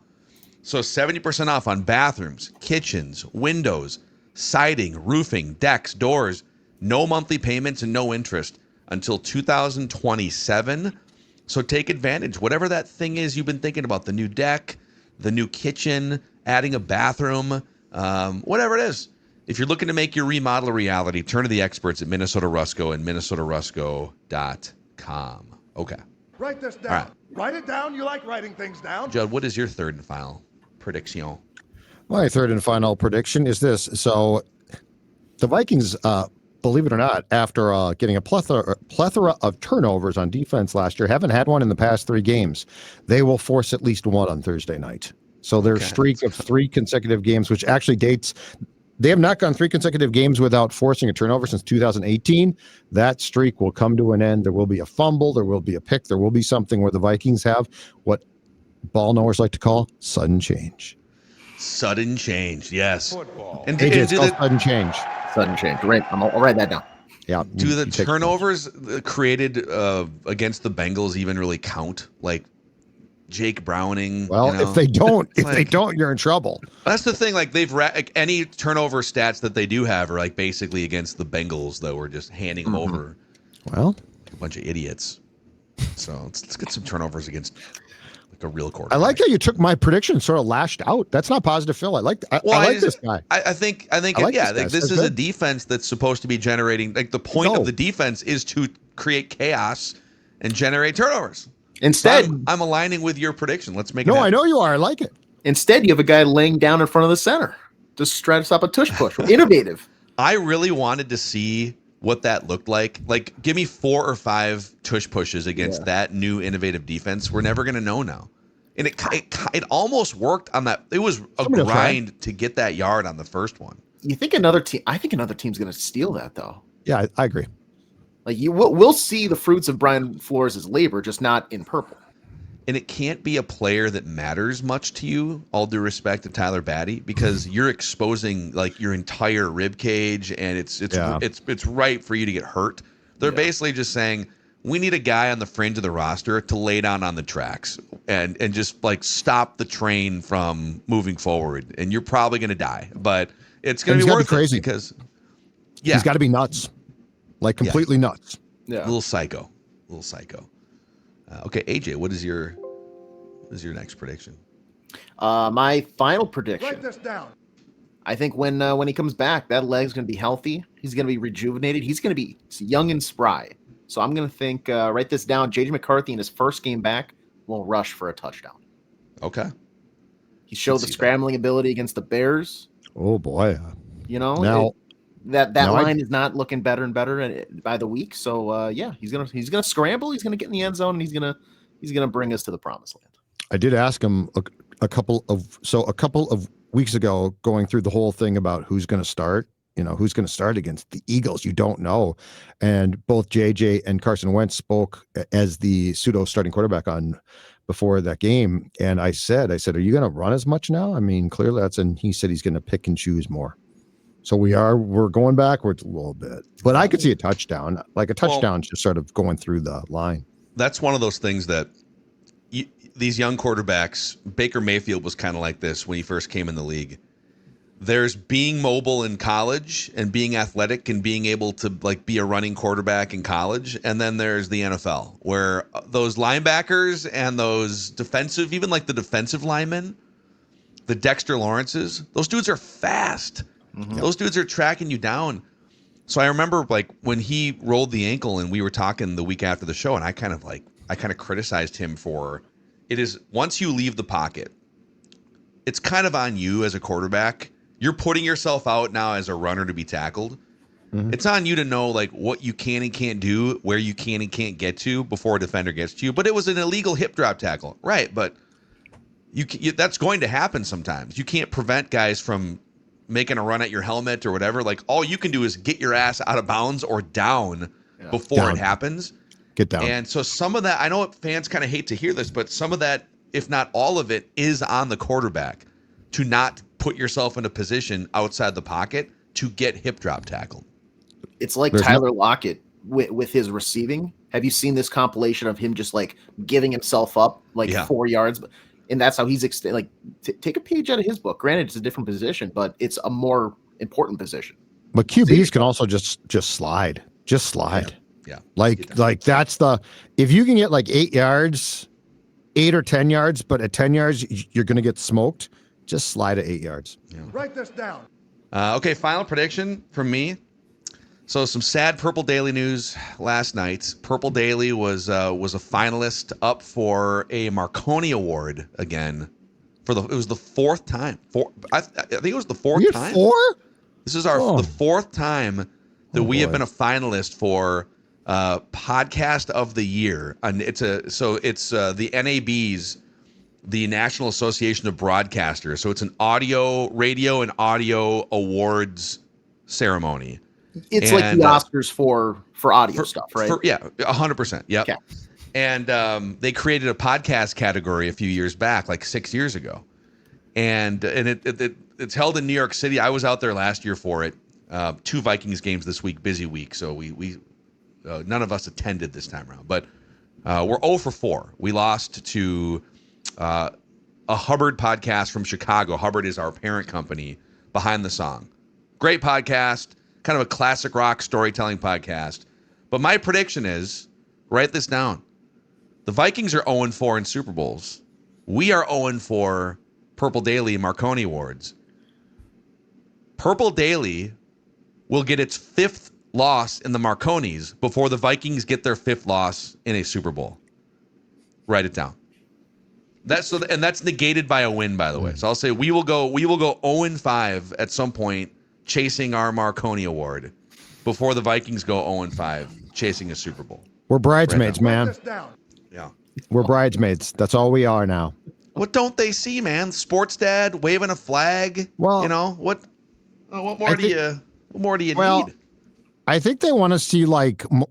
So 70% off on bathrooms, kitchens, windows, siding, roofing, decks, doors, no monthly payments and no interest until 2027. So take advantage. Whatever that thing is you've been thinking about, the new deck, the new kitchen, adding a bathroom, whatever it is. If you're looking to make your remodel a reality, turn to the experts at Minnesota Rusco and minnesotarusco.com. Okay. Write this down. All right. Write it down. You like writing things down. Judd, what is your third and final prediction? My third and final prediction is this. So the Vikings, believe it or not, after getting a plethora of turnovers on defense last year, haven't had one in the past 3 games. They will force at least one on Thursday night. So their streak of 3 consecutive games, which actually dates, they have not gone 3 consecutive games without forcing a turnover since 2018. That streak will come to an end. There will be a fumble. There will be a pick. There will be something where the Vikings have what ball knowers like to call sudden change. Sudden change, yes. Football. And It's called sudden change. Sudden change. Right. I'll write that down. Yeah. Do the turnovers created against the Bengals even really count? Like Jake Browning? Well, if they don't, you're in trouble. That's the thing. Like any turnover stats that they do have are like basically against the Bengals, though. We're just handing them over. Well, like a bunch of idiots. So let's get some turnovers against like a real quarterback. I like how you took my prediction and sort of lashed out. That's not positive, Phil. I like this guy. I think this is a defense that's supposed to be generating, like the point of the defense is to create chaos and generate turnovers. Instead, so I'm aligning with your prediction. Let's make it No, happen. I know you are. I like it. Instead, you have a guy laying down in front of the center. Just try to stop a tush push. Innovative. I really wanted to see what that looked like. Like, give me 4 or 5 tush pushes against that new innovative defense. We're never going to know now. And it almost worked on that. It was a grind to get that yard on the first one. You think another team? I think another team's going to steal that, though. Yeah, I agree. Like we'll see the fruits of Brian Flores' labor, just not in purple. And it can't be a player that matters much to you, all due respect to Tyler Batty, because you're exposing like your entire rib cage, and it's ripe for you to get hurt. They're basically just saying, we need a guy on the fringe of the roster to lay down on the tracks and just like stop the train from moving forward. And you're probably going to die, but it's going to be worth it because he's got to be nuts, like completely nuts. Yeah, a little psycho. Okay, AJ, what is your next prediction? My final Write prediction. this down. I think when he comes back, that leg's going to be healthy. He's going to be rejuvenated. He's going to be young and spry. So I'm going to think, write this down, J.J. McCarthy in his first game back will rush for a touchdown. Okay. He showed the scrambling ability against the Bears. Oh boy. You know, Now that line is not looking better and better by the week. So he's gonna scramble. He's gonna get in the end zone, and he's gonna bring us to the promised land. I did ask him a couple of weeks ago, going through the whole thing about who's going to start. Who's going to start against the Eagles? You don't know. And both JJ and Carson Wentz spoke as the pseudo starting quarterback on before that game. And I said, are you going to run as much now? I mean, clearly and he said he's going to pick and choose more. So we're going backwards a little bit, but I could see a touchdown, like a touchdown, just sort of going through the line. That's one of those things that these young quarterbacks, Baker Mayfield was kind of like this when he first came in the league. There's being mobile in college and being athletic and being able to be a running quarterback in college. And then there's the NFL where those linebackers and those defensive, even the defensive linemen, the Dexter Lawrences, those dudes are fast. Mm-hmm. Those dudes are tracking you down. So I remember when he rolled the ankle and we were talking the week after the show, and I kind of criticized him for it is once you leave the pocket, it's kind of on you as a quarterback. You're putting yourself out now as a runner to be tackled. Mm-hmm. It's on you to know what you can and can't do, where you can and can't get to before a defender gets to you. But it was an illegal hip drop tackle, right? But that's going to happen sometimes. You can't prevent guys from making a run at your helmet or whatever. All you can do is get your ass out of bounds or down before it happens. Get down. And so some of that, I know fans kind of hate to hear this, but some of that, if not all of it, is on the quarterback to not put yourself in a position outside the pocket to get hip drop tackled. It's like Tyler Lockett with his receiving. Have you seen this compilation of him just giving himself up 4 yards? And that's how he's take a page out of his book. Granted, it's a different position, but it's a more important position. But QBs can also just slide. Just slide. Yeah. That's if you can get 8 yards, 8 or 10 yards, but at 10 yards, you're going to get smoked. Just slide at 8 yards. Yeah. Write this down. Okay, final prediction from me. So some sad Purple Daily news last night. Purple Daily was a finalist up for a Marconi Award again. It was the fourth time. I think it was the fourth time. 4? This is the fourth time that we have been a finalist for Podcast of the Year, and it's the NAB's, the National Association of Broadcasters. So it's an radio and audio awards ceremony. It's like the Oscars for audio stuff, right? 100%. Yep. Okay. And they created a podcast category a few years back, 6 years ago, and it's held in New York City. I was out there last year for it. 2 Vikings games this week, busy week, so we none of us attended this time around. But we're 0 for 4. We lost to a Hubbard podcast from Chicago. Hubbard is our parent company behind the song. Great podcast, kind of a classic rock storytelling podcast. But my prediction is, write this down. The Vikings are 0-4 in Super Bowls. We are 0-4 Purple Daily Marconi Awards. Purple Daily will get its 5th loss in the Marconis before the Vikings get their 5th loss in a Super Bowl. Write it down. That's negated by a win, by the way. So I'll say we will go 0-5 at some point chasing our Marconi Award before the Vikings go 0-5 chasing a Super Bowl. We're bridesmaids, man. Yeah. We're bridesmaids. That's all we are now. What don't they see, man? Sports dad waving a flag. Well, what more do you need? I think they want to see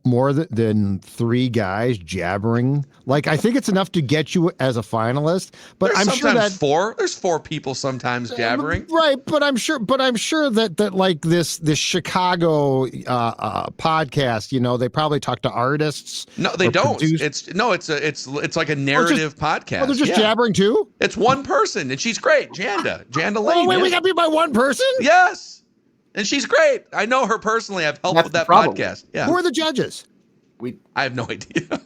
more than 3 guys jabbering. I think it's enough to get you as a finalist. But There's I'm sure that 4. There's 4 people sometimes jabbering. Right, but I'm sure that this Chicago podcast, they probably talk to artists. No, they don't. It's like a narrative podcast. Oh, they're just jabbering too? It's one person, and she's great. Janda Lane. Oh, wait, we got to be by one person? Yes. And she's great. I know her personally. I've helped with that podcast. Yeah. Who are the judges? I have no idea.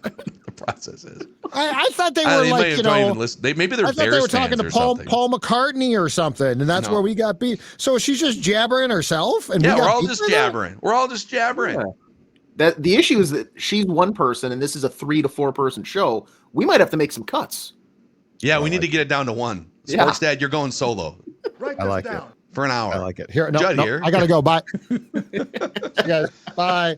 process is. I thought they I were they like, might you don't know, even listen. Maybe they're I thought Bears they were talking fans to or Paul something. McCartney or something, and that's No. where we got beat. So she's just jabbering herself, and Yeah, we got we're all beat just by that? jabbering. We're all just jabbering. Yeah. That the issue is that she's one person, and this is a 3 to 4 person show. We might have to make some cuts. Yeah, I we need like to get it down to one. Yeah. Sports Dad, you're going solo Write I this like it. down. for an hour. I like it. Here, no, Judd no, here. I gotta go. Bye. See you guys. Bye.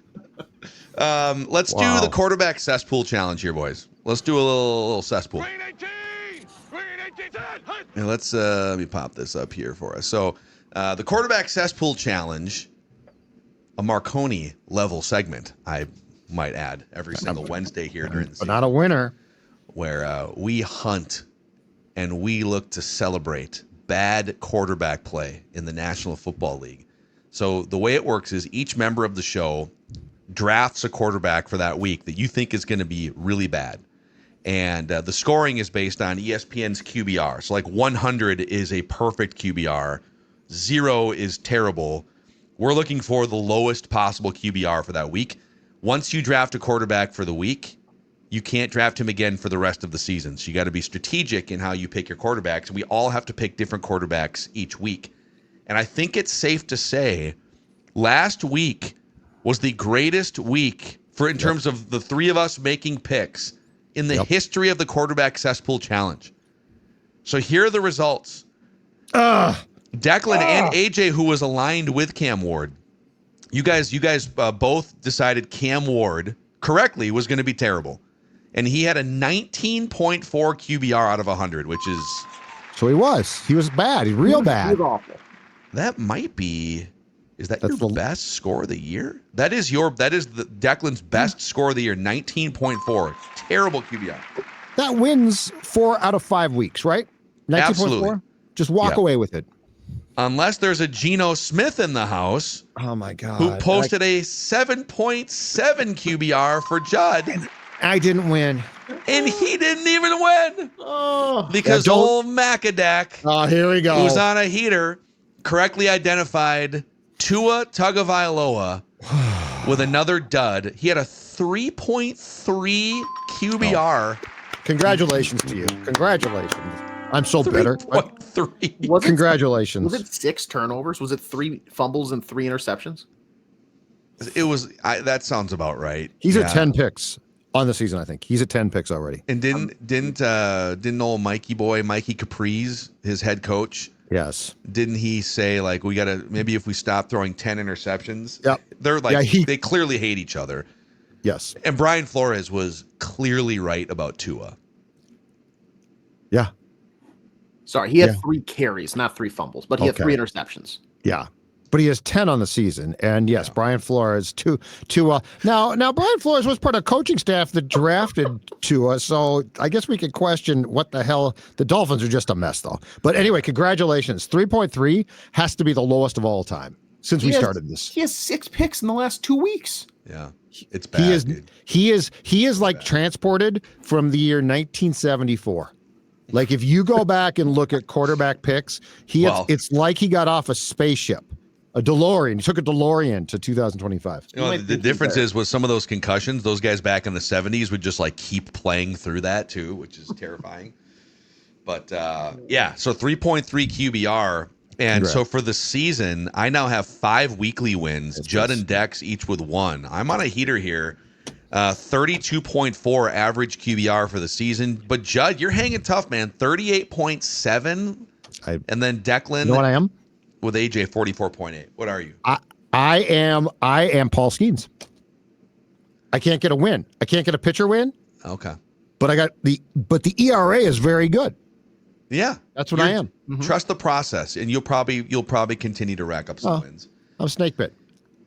Let's do Wow. the quarterback cesspool challenge here, boys. Let's do a little cesspool. And let's let me pop this up here for us. So the quarterback cesspool challenge, a Marconi level segment, I might add, every single Wednesday here during the But season, not a winner. where we hunt and we look to celebrate bad quarterback play in the National Football League. So the way it works is each member of the show drafts a quarterback for that week that you think is going to be really bad. And the scoring is based on ESPN's QBR. So like 100 is a perfect QBR. 0 is terrible. We're looking for the lowest possible QBR for that week. Once you draft a quarterback for the week, you can't draft him again for the rest of the season. So you got to be strategic in how you pick your quarterbacks. We all have to pick different quarterbacks each week. And I think it's safe to say last week was the greatest week in terms of the three of us making picks in the history of the quarterback cesspool challenge. So here are the results. Declan and AJ, who was aligned with Cam Ward, you guys both decided Cam Ward correctly was going to be terrible. And he had a 19.4 QBR out of 100, which is... So he was bad. He's real He bad. was awful. That might be... Is that That's your the- best score of the year? That is the Declan's best score of the year, 19.4. Terrible QBR. That wins 4 out of 5 weeks, right? 19.4? Absolutely. Just walk Yep. away with it. Unless there's a Geno Smith in the house Oh my God. who posted a 7.7 QBR for Judd, I didn't win. and he didn't even win because Yeah, don't- old Macadac, Oh, here we go. who's on a heater, correctly identified Tua Tagovailoa with another dud. He had a 3.3 QBR. Congratulations to you. Congratulations. I'm so bitter. 3.3. Congratulations. Was it 6 turnovers? Was it 3 fumbles and 3 interceptions? It was. That sounds about right. He's Yeah. at 10 picks on the season, I think. He's at 10 picks already. And didn't old Mikey Capriz, his head coach, Yes. didn't he say like we gotta maybe if we stop throwing 10 interceptions? Yep. They're like Yeah, they clearly hate each other. Yes. And Brian Flores was clearly right about Tua. Yeah. Sorry, he had Yeah. 3 carries, not 3 fumbles, but he had Okay. 3 interceptions. Yeah. But he has 10 on the season. And yes, Brian Flores, Tua. Now Brian Flores was part of coaching staff that drafted Tua. So I guess we could question what the hell. The Dolphins are just a mess, though. But anyway, congratulations. 3.3 has to be the lowest of all time since we started this. He has 6 picks in the last 2 weeks. Yeah. It's bad. Dude. He is like transported from the year 1974. Like if you go back and look at quarterback picks, it's like he got off a spaceship, a DeLorean. He took a DeLorean to 2025. You know, the difference is with some of those concussions, those guys back in the 70s would just like keep playing through that too, which is terrifying. But yeah, so 3.3 QBR. And so for the season, I now have 5 weekly wins. Judd and Dex each with 1. I'm on a heater here. 32.4 average QBR for the season. But Judd, you're hanging tough, man. 38.7. And then Declan. You know what I am? With AJ 44.8. What are you? I am Paul Skeens. I can't get a win. I can't get a pitcher win. Okay. But the ERA is very good. Yeah. That's what I am. Trust the process, and you'll probably continue to rack up some wins. I'm snake bit.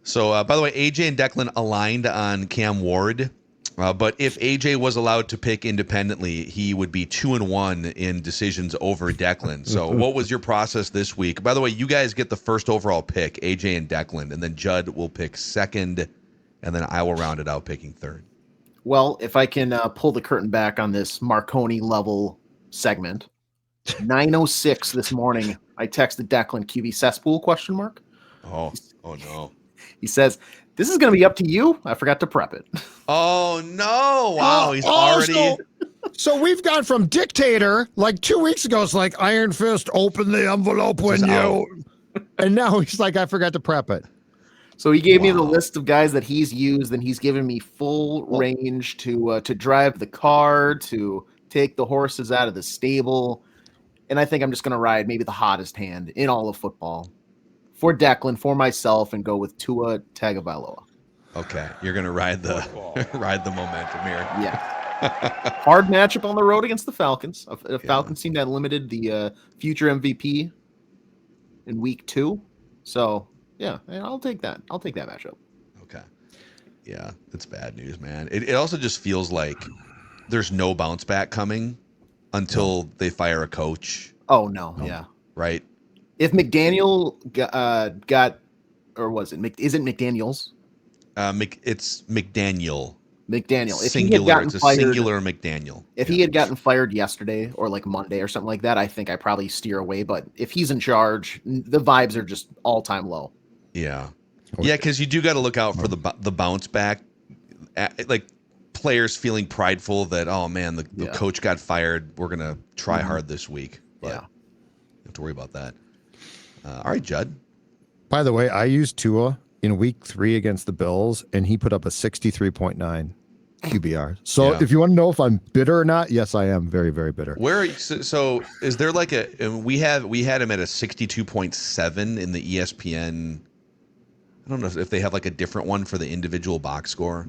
So, by the way, AJ and Declan aligned on Cam Ward. But if AJ was allowed to pick independently, he would be 2-1 in decisions over Declan. So what was your process this week? By the way, you guys get the first overall pick, AJ and Declan, and then Judd will pick second, and then I will round it out picking third. Well, if I can pull the curtain back on this Marconi level segment, 9:06 this morning, I texted Declan QB Cesspool ? Oh no. He says, This is going to be up to you. I forgot to prep it. Oh no! Wow, he's already. So we've gone from dictator like 2 weeks ago. It's like Iron Fist, open the envelope when you. And now he's like, I forgot to prep it. So he gave me the list of guys that he's used, and he's given me full range to drive the car, to take the horses out of the stable. And I think I'm just going to ride maybe the hottest hand in all of football for Declan, for myself, and go with Tua Tagovailoa. Okay, you're going to ride the momentum here. Yeah. Hard matchup on the road against the Falcons. The Falcons seem to have limited the future MVP in week 2. So, yeah, I'll take that. I'll take that matchup. Okay. Yeah, it's bad news, man. It also just feels like there's no bounce back coming until they fire a coach. Oh, no. Yeah. Right? If McDaniel got, or was it, is it McDaniels? It's McDaniel. McDaniel. If Singular. He had gotten it's a fired, singular McDaniel. If he had gotten fired yesterday or like Monday or something like that, I think I probably steer away. But if he's in charge, the vibes are just all time low. Yeah. Yeah, because you do got to look out for the bounce back. Like players feeling prideful that, oh man, the coach got fired. We're going to try hard this week. But you have to worry about that. All right, Judd. By the way, I used Tua in week 3 against the Bills, and he put up a 63.9 QBR. So if you want to know if I'm bitter or not, yes, I am very, very bitter. So is there like we had him at a 62.7 in the ESPN. I don't know if they have like a different one for the individual box score.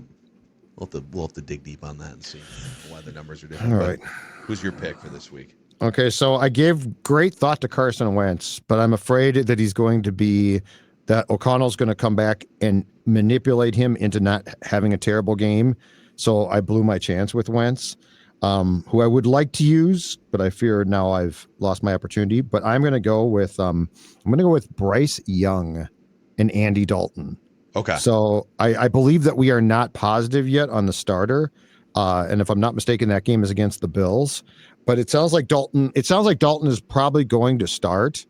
We'll have to dig deep on that and see why the numbers are different. All right. Who's your pick for this week? Okay, so I gave great thought to Carson Wentz, but I'm afraid that that O'Connell's going to come back and manipulate him into not having a terrible game. So I blew my chance with Wentz, who I would like to use, but I fear now I've lost my opportunity. But I'm going to go with Bryce Young and Andy Dalton. Okay. So I believe that we are not positive yet on the starter, and if I'm not mistaken, that game is against the Bills. But it sounds like Dalton is probably going to start.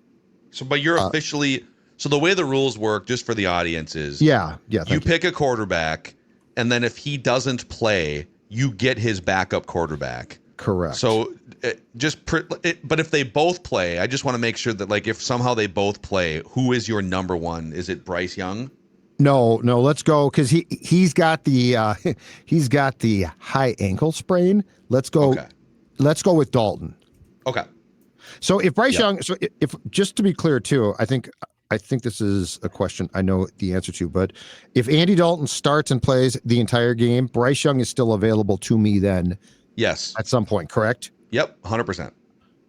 So, but you're officially. So the way the rules work, just for the audience, is you pick a quarterback, and then if he doesn't play, you get his backup quarterback. Correct. So but if they both play, I just want to make sure that like if somehow they both play, who is your number one? Is it Bryce Young? No, let's go because he's got the high ankle sprain. Let's go. Okay. Let's go with Dalton. Okay. So if Bryce Young, if just to be clear too, I think this is a question I know the answer to, but if Andy Dalton starts and plays the entire game, Bryce Young is still available to me then. Yes. At some point, correct? Yep, 100%.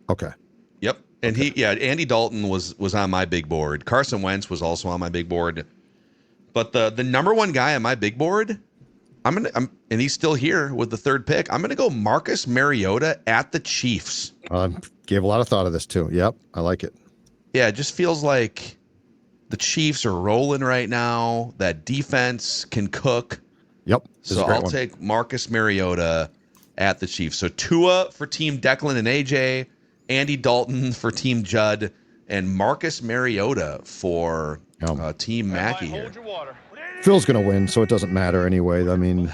Okay. Yep. And Andy Dalton was on my big board. Carson Wentz was also on my big board. But the number one guy on my big board, and he's still here with the third pick. I'm gonna go Marcus Mariota at the Chiefs. Gave a lot of thought of this too. Yep, I like it. Yeah, it just feels like the Chiefs are rolling right now. That defense can cook. Yep. So I'll take Marcus Mariota at the Chiefs. So Tua for Team Declan and AJ, Andy Dalton for Team Judd, and Marcus Mariota for Team Mackey here. Phil's going to win, so it doesn't matter anyway. I mean,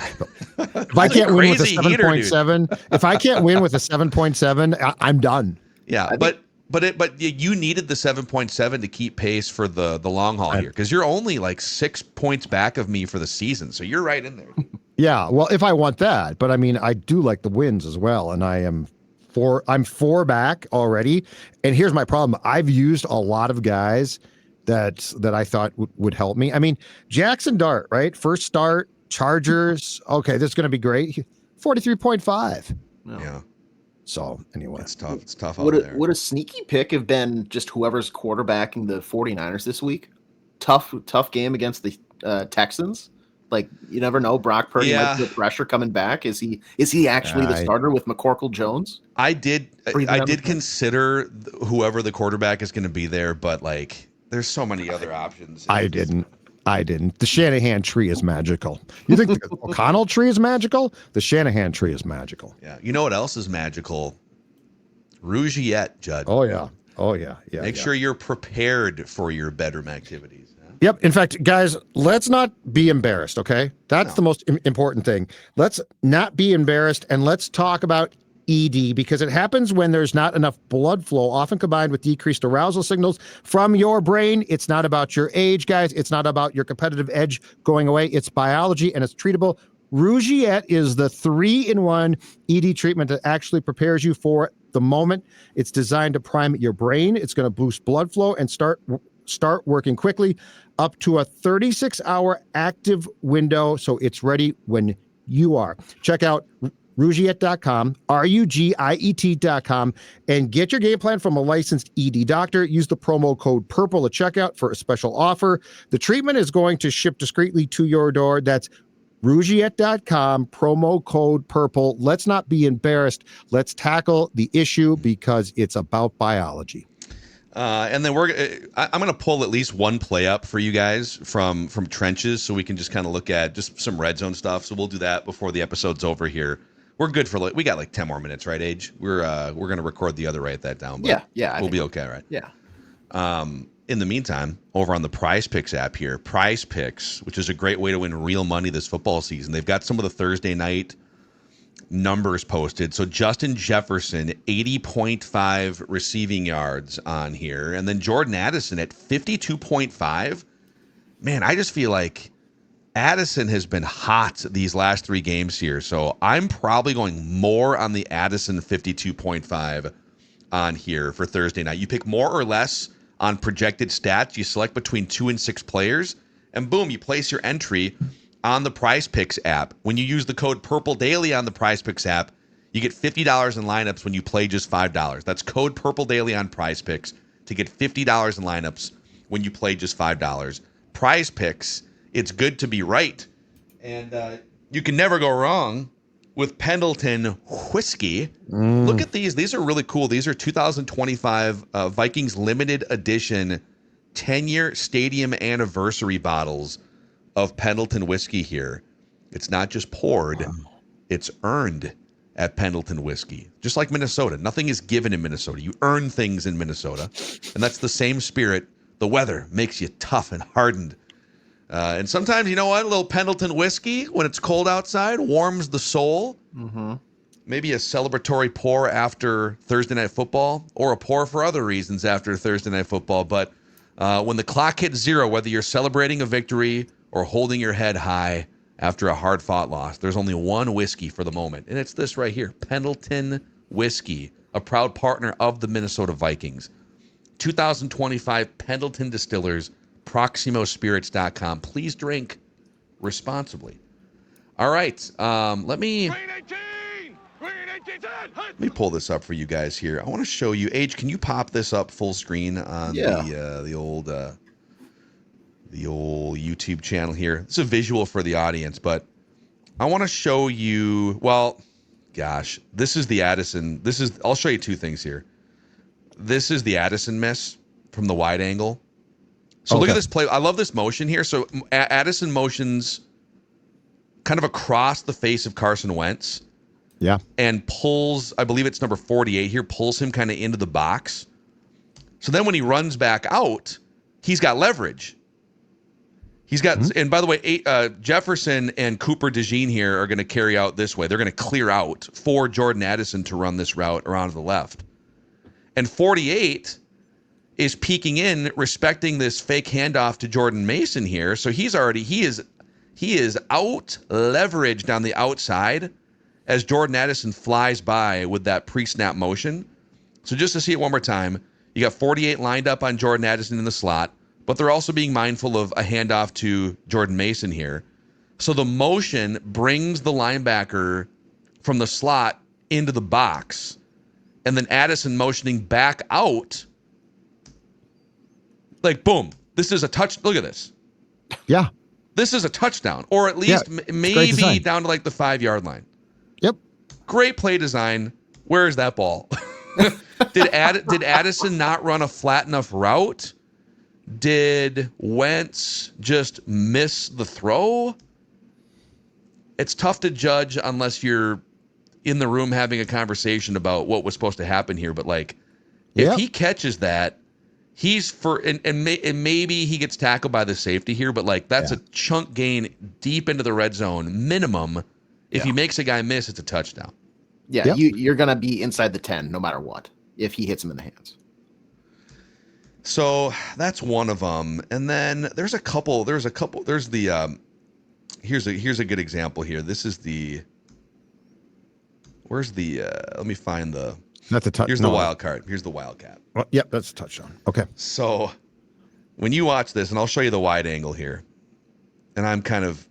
if I can't win with a 7.7, if I can't win with a 7.7, I'm done. Yeah, but you needed the 7.7 to keep pace for the long haul here because you're only like 6 points back of me for the season, so you're right in there. Yeah, well, if I want that, but I mean, I do like the wins as well, and I'm 4 back already. And here's my problem: I've used a lot of guys that I thought would help me. I mean, Jackson Dart, right? First start, Chargers. Okay, this is going to be great. 43.5. Yeah. So anyway, it's tough. It's tough out there. Would a sneaky pick have been just whoever's quarterbacking the 49ers this week? Tough game against the Texans. Like you never know. Brock Purdy might feel pressure coming back. Is he actually the starter with McCorkle Jones? I did consider whoever the quarterback is going to be there, but like there's so many other options. I didn't. The Shanahan tree is magical. You think the O'Connell tree is magical? The Shanahan tree is magical. Yeah. You know what else is magical? Rougiette, Judd. Oh yeah. Make sure you're prepared for your bedroom activities. Yep. In fact, guys, let's not be embarrassed, okay? That's the most important thing. Let's not be embarrassed, and let's talk about ED, because it happens when there's not enough blood flow, often combined with decreased arousal signals from your brain. It's not about your age, guys. It's not about your competitive edge going away. It's biology, and it's treatable. Rougiette is the 3-in-1 ED treatment that actually prepares you for the moment. It's designed to prime your brain. It's going to boost blood flow and start working quickly, up to a 36-hour active window, so it's ready when you are. Check out Rougiette.com, RUGIET.com, and get your game plan from a licensed ED doctor. Use the promo code PURPLE at checkout for a special offer. The treatment is going to ship discreetly to your door. That's Rougiette.com, promo code PURPLE. Let's not be embarrassed. Let's tackle the issue because it's about biology. And then I'm going to pull at least one play up for you guys from trenches, so we can just kind of look at just some red zone stuff. So we'll do that before the episode's over here. We're good for we got like 10 more minutes, right, Age? We're going to record the other, write that down. But yeah. We'll be okay, right? Yeah. In the meantime, over on the Prize Picks app here, Prize Picks, which is a great way to win real money this football season. They've got some of the Thursday night numbers posted. So Justin Jefferson, 80.5 receiving yards on here. And then Jordan Addison at 52.5. Man, I just feel like Addison has been hot these last 3 games here. So I'm probably going more on the Addison 52.5 on here for Thursday night. You pick more or less on projected stats. You select between 2 and 6 players, and boom, you place your entry on the Prize Picks app. When you use the code Purple Daily on the Prize Picks app, you get $50 in lineups when you play just $5. That's code Purple Daily on Prize Picks to get $50 in lineups when you play just $5. Prize Picks, it's good to be right. And you can never go wrong with Pendleton Whiskey. Look at these. These are really cool. These are 2025 Vikings limited edition 10-year stadium anniversary bottles of Pendleton Whiskey here. It's not just poured, it's earned at Pendleton Whiskey. Just like Minnesota. Nothing is given in Minnesota. You earn things in Minnesota. And that's the same spirit. The weather makes you tough and hardened. And sometimes, you know what? A little Pendleton Whiskey, when it's cold outside, warms the soul. Mm-hmm. Maybe a celebratory pour after Thursday Night Football, or a pour for other reasons after Thursday Night Football. But when the clock hits 0, whether you're celebrating a victory or holding your head high after a hard-fought loss, there's only one whiskey for the moment, and it's this right here, Pendleton Whiskey, a proud partner of the Minnesota Vikings. 2025 Pendleton Distillers, ProximoSpirits.com. Please drink responsibly. All right, let me pull this up for you guys here. I want to show you. Age, can you pop this up full screen on the old YouTube channel here? It's a visual for the audience, but I want to show you. Well, gosh, this is the Addison. I'll show you 2 things here. This is the Addison miss from the wide angle. So look at this play. I love this motion here. So Addison motions kind of across the face of Carson Wentz. Yeah. And pulls, I believe it's number 48 here, pulls him kind of into the box. So then when he runs back out, he's got leverage. He's got, and by the way, Jefferson and Cooper DeJean here are going to carry out this way. They're going to clear out for Jordan Addison to run this route around to the left. And 48 is peeking in, respecting this fake handoff to Jordan Mason here. So he is out leveraged on the outside as Jordan Addison flies by with that pre-snap motion. So just to see it one more time, you got 48 lined up on Jordan Addison in the slot, but they're also being mindful of a handoff to Jordan Mason here. So the motion brings the linebacker from the slot into the box, and then Addison motioning back out. Like, boom, this is a touch. Look at this. Yeah. This is a touchdown, or at least maybe down to like the 5-yard line. Yep. Great play design. Where is that ball? Did Addison not run a flat enough route? Did Wentz just miss the throw? It's tough to judge unless you're in the room having a conversation about what was supposed to happen here. But like, if he catches that he's for and maybe he gets tackled by the safety here, but like that's a chunk gain deep into the red zone minimum. If he makes a guy miss, it's a touchdown. Yeah, you're gonna be inside the 10 no matter what if he hits him in the hands. So that's one of them, and then there's a couple. There's the here's a good example here. This is the where's the let me find the. That's the Here's the wild card. Here's the Wildcat. Well, yep, that's a touchdown. Okay. So when you watch this, and I'll show you the wide angle here, and I'm kind of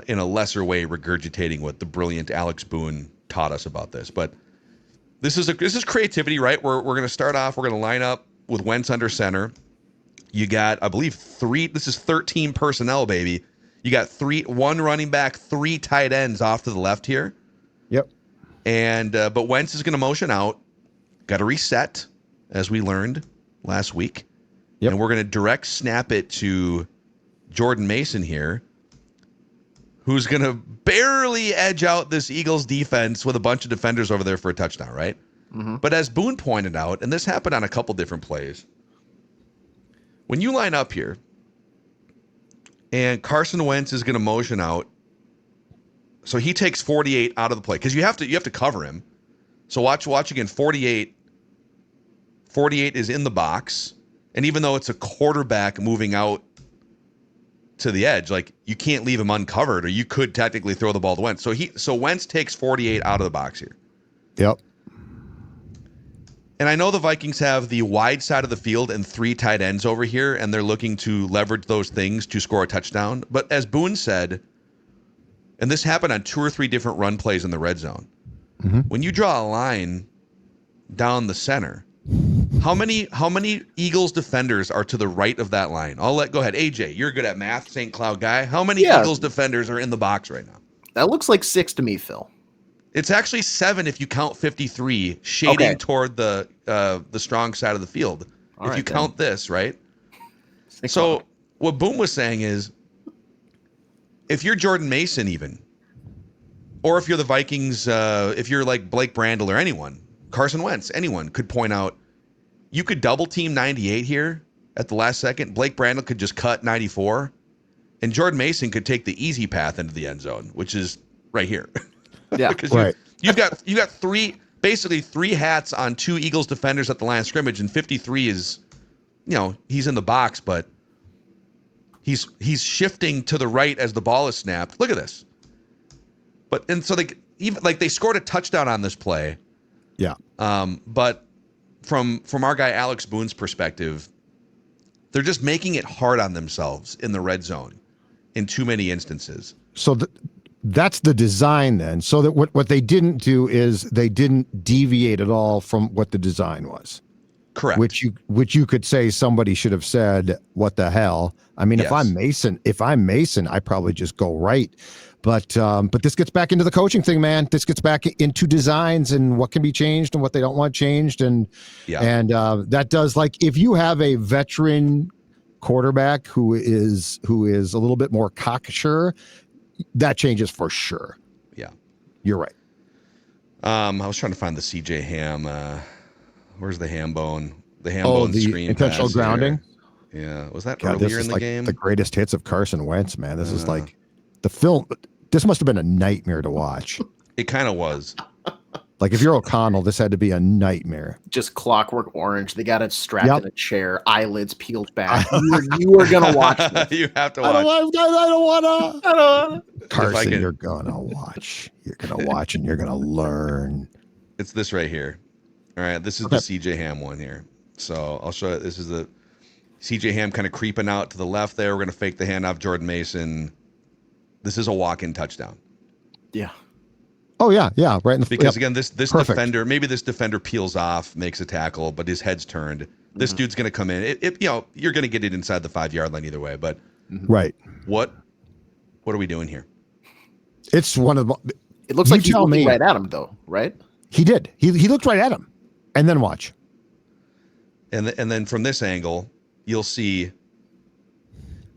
in a lesser way regurgitating what the brilliant Alex Boone taught us about this, but this is creativity, right? We're going to start off. We're going to line up with Wentz under center. You got, I believe, this is 13 personnel, baby. You got one running back, 3 tight ends off to the left here. Yep. And but Wentz is going to motion out. Got to reset, as we learned last week. Yep. And we're going to direct snap it to Jordan Mason here, who's going to barely edge out this Eagles defense with a bunch of defenders over there for a touchdown, right? Mm-hmm. But as Boone pointed out, and this happened on a couple different plays, when you line up here and Carson Wentz is going to motion out, so he takes 48 out of the play because you have to cover him. So watch again. 48 is in the box, and even though it's a quarterback moving out to the edge, like you can't leave him uncovered, or you could technically throw the ball to Wentz. So Wentz takes 48 out of the box here. Yep. And I know the Vikings have the wide side of the field and 3 tight ends over here, and they're looking to leverage those things to score a touchdown. But as Boone said, and this happened on 2 or 3 different run plays in the red zone, when you draw a line down the center, how many Eagles defenders are to the right of that line? Go ahead. AJ, you're good at math, St. Cloud guy. How many Eagles defenders are in the box right now? That looks like 6 to me, Phil. It's actually 7 if you count 53 shading toward the strong side of the field. If you count this, right? So what Boone was saying is, if you're Jordan Mason even, or if you're the Vikings, if you're like Blake Brandel or anyone, Carson Wentz, anyone could point out, you could double team 98 here at the last second. Blake Brandel could just cut 94, and Jordan Mason could take the easy path into the end zone, which is right here. Yeah, because you've got 3 hats on 2 Eagles defenders at the line of scrimmage, and 53 is, he's in the box, but he's shifting to the right as the ball is snapped. Look at this. So they scored a touchdown on this play. Yeah. But from our guy Alex Boone's perspective, they're just making it hard on themselves in the red zone in too many instances. So that's the design then. So that what they didn't do is they didn't deviate at all from what the design was. Correct. Which you could say somebody should have said, what the hell? I mean, if I'm Mason, I probably just go right. But this gets back into the coaching thing, man. This gets back into designs and what can be changed and what they don't want changed. And that does, like, if you have a veteran quarterback who is a little bit more cocksure, that changes for sure. Yeah. You're right. I was trying to find the CJ Ham. Where's the ham bone? The ham bone screen intentional pass grounding. Here. Yeah. Was that earlier in the game? The greatest hits of Carson Wentz, man. This is like the film. This must have been a nightmare to watch. It kind of was. Like, if you're O'Connell, this had to be a nightmare. Just Clockwork Orange. They got it strapped in a chair, eyelids peeled back. You are going to watch this. You have to watch. I don't want to. Carson, you're going to watch. You're going to watch and you're going to learn. It's this right here. All right. This is the CJ Ham one here. So I'll show you. This is the CJ Ham kind of creeping out to the left there. We're going to fake the handoff Jordan Mason. This is a walk-in touchdown. Yeah. Oh, yeah, right in the because again, this defender, maybe this defender peels off, makes a tackle, but his head's turned. This dude's going to come in. You're going to get it inside the 5-yard line either way. But right, what are we doing here? It's one of the. It looks like he's looking right at him, though, right? He did. He looked right at him, and then watch. And then from this angle, you'll see.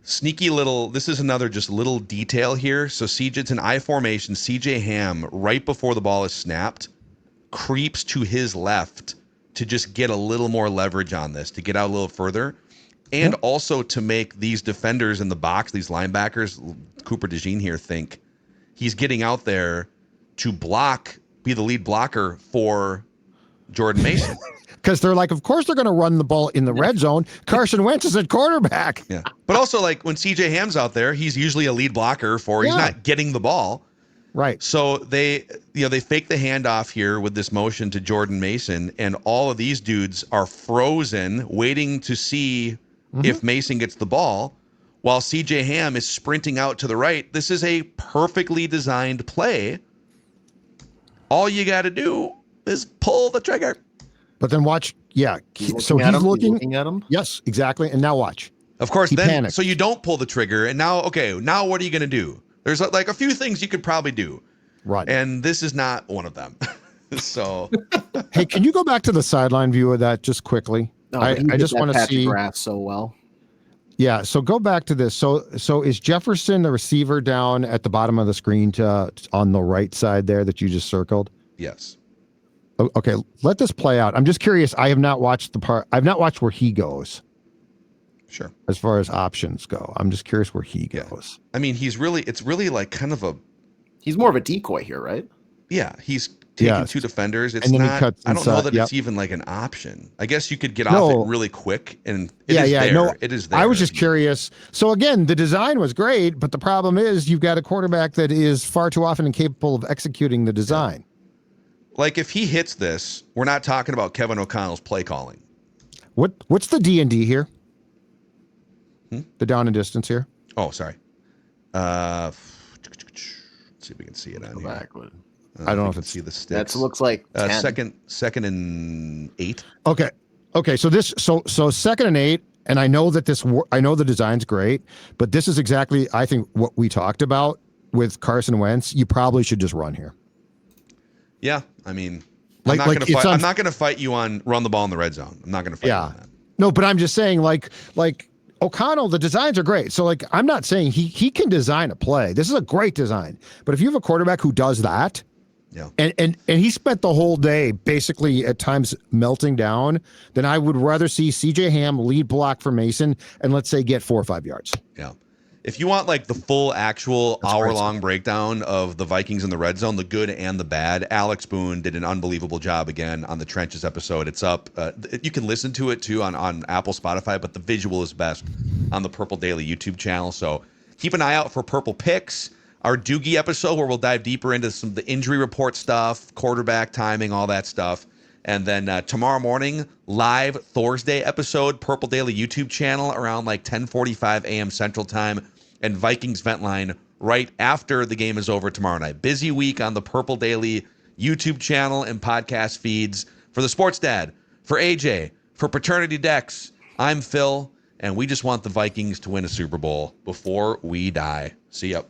Sneaky little, this is another just little detail here. So it's an I formation. CJ Ham, right before the ball is snapped, creeps to his left to just get a little more leverage on this, to get out a little further, and also to make these defenders in the box, these linebackers, Cooper DeJean here, think he's getting out there to be the lead blocker for Jordan Mason. Because they're like, of course they're going to run the ball in the red zone. Carson Wentz is at quarterback. Yeah. But also, like, when CJ Ham's out there, he's usually a lead blocker he's not getting the ball. Right. So they fake the handoff here with this motion to Jordan Mason, and all of these dudes are frozen, waiting to see if Mason gets the ball, while CJ Ham is sprinting out to the right. This is a perfectly designed play. All you got to do is pull the trigger. But then watch. Yeah. He's looking at him. Yes, exactly. And now watch. Of course, he then panics. So you don't pull the trigger, and now what are you going to do? There's like a few things you could probably do. Right. And this is not one of them. So hey, can you go back to the sideline view of that just quickly? No, I just want to see grass so well. Yeah, so go back to this. So is Jefferson the receiver down at the bottom of the screen on the right side there that you just circled? yes. Okay, let this play out. I'm just curious. I have not watched the part. I've not watched where he goes. Sure. As far as options go, I'm just curious where he goes. I mean, it's really like kind of he's more of a decoy here, right? Yeah, he's taking two defenders. It's and then not. He cuts I don't know inside. that it's even like an option. I guess you could get off it really quick, and it is there. I was just curious. So again, the design was great, but the problem is you've got a quarterback that is far too often incapable of executing the design. Like if he hits this, we're not talking about Kevin O'Connell's play calling. What's the D&D here? The down and distance here? Oh, sorry. Let's see if we can see it on here. I don't know if it's see the sticks. That looks like 10. second and 8. Okay. So 2nd and 8, and I know that I know the design's great, but this is exactly I think what we talked about with Carson Wentz. You probably should just run here. Yeah, I mean, I'm not going to fight you on run the ball in the red zone. I'm not going to fight you on that. No, but I'm just saying, like O'Connell, the designs are great. So, like, I'm not saying he can design a play. This is a great design. But if you have a quarterback who does that, and he spent the whole day basically at times melting down, then I would rather see CJ Ham lead block for Mason and let's say get 4 or 5 yards. Yeah. If you want like the full actual hour-long breakdown of the Vikings in the red zone, the good and the bad, Alex Boone did an unbelievable job again on the Trenches episode. It's up. You can listen to it too on Apple, Spotify, but the visual is best on the Purple Daily YouTube channel. So keep an eye out for Purple Picks, our Doogie episode where we'll dive deeper into some of the injury report stuff, quarterback timing, all that stuff. And then tomorrow morning, live Thursday episode, Purple Daily YouTube channel around like 10:45 a.m. Central Time. And Vikings Vent Line right after the game is over tomorrow night. Busy week on the Purple Daily YouTube channel and podcast feeds. For the Sports Dad, for AJ, for Paternity Dex, I'm Phil, and we just want the Vikings to win a Super Bowl before we die. See ya.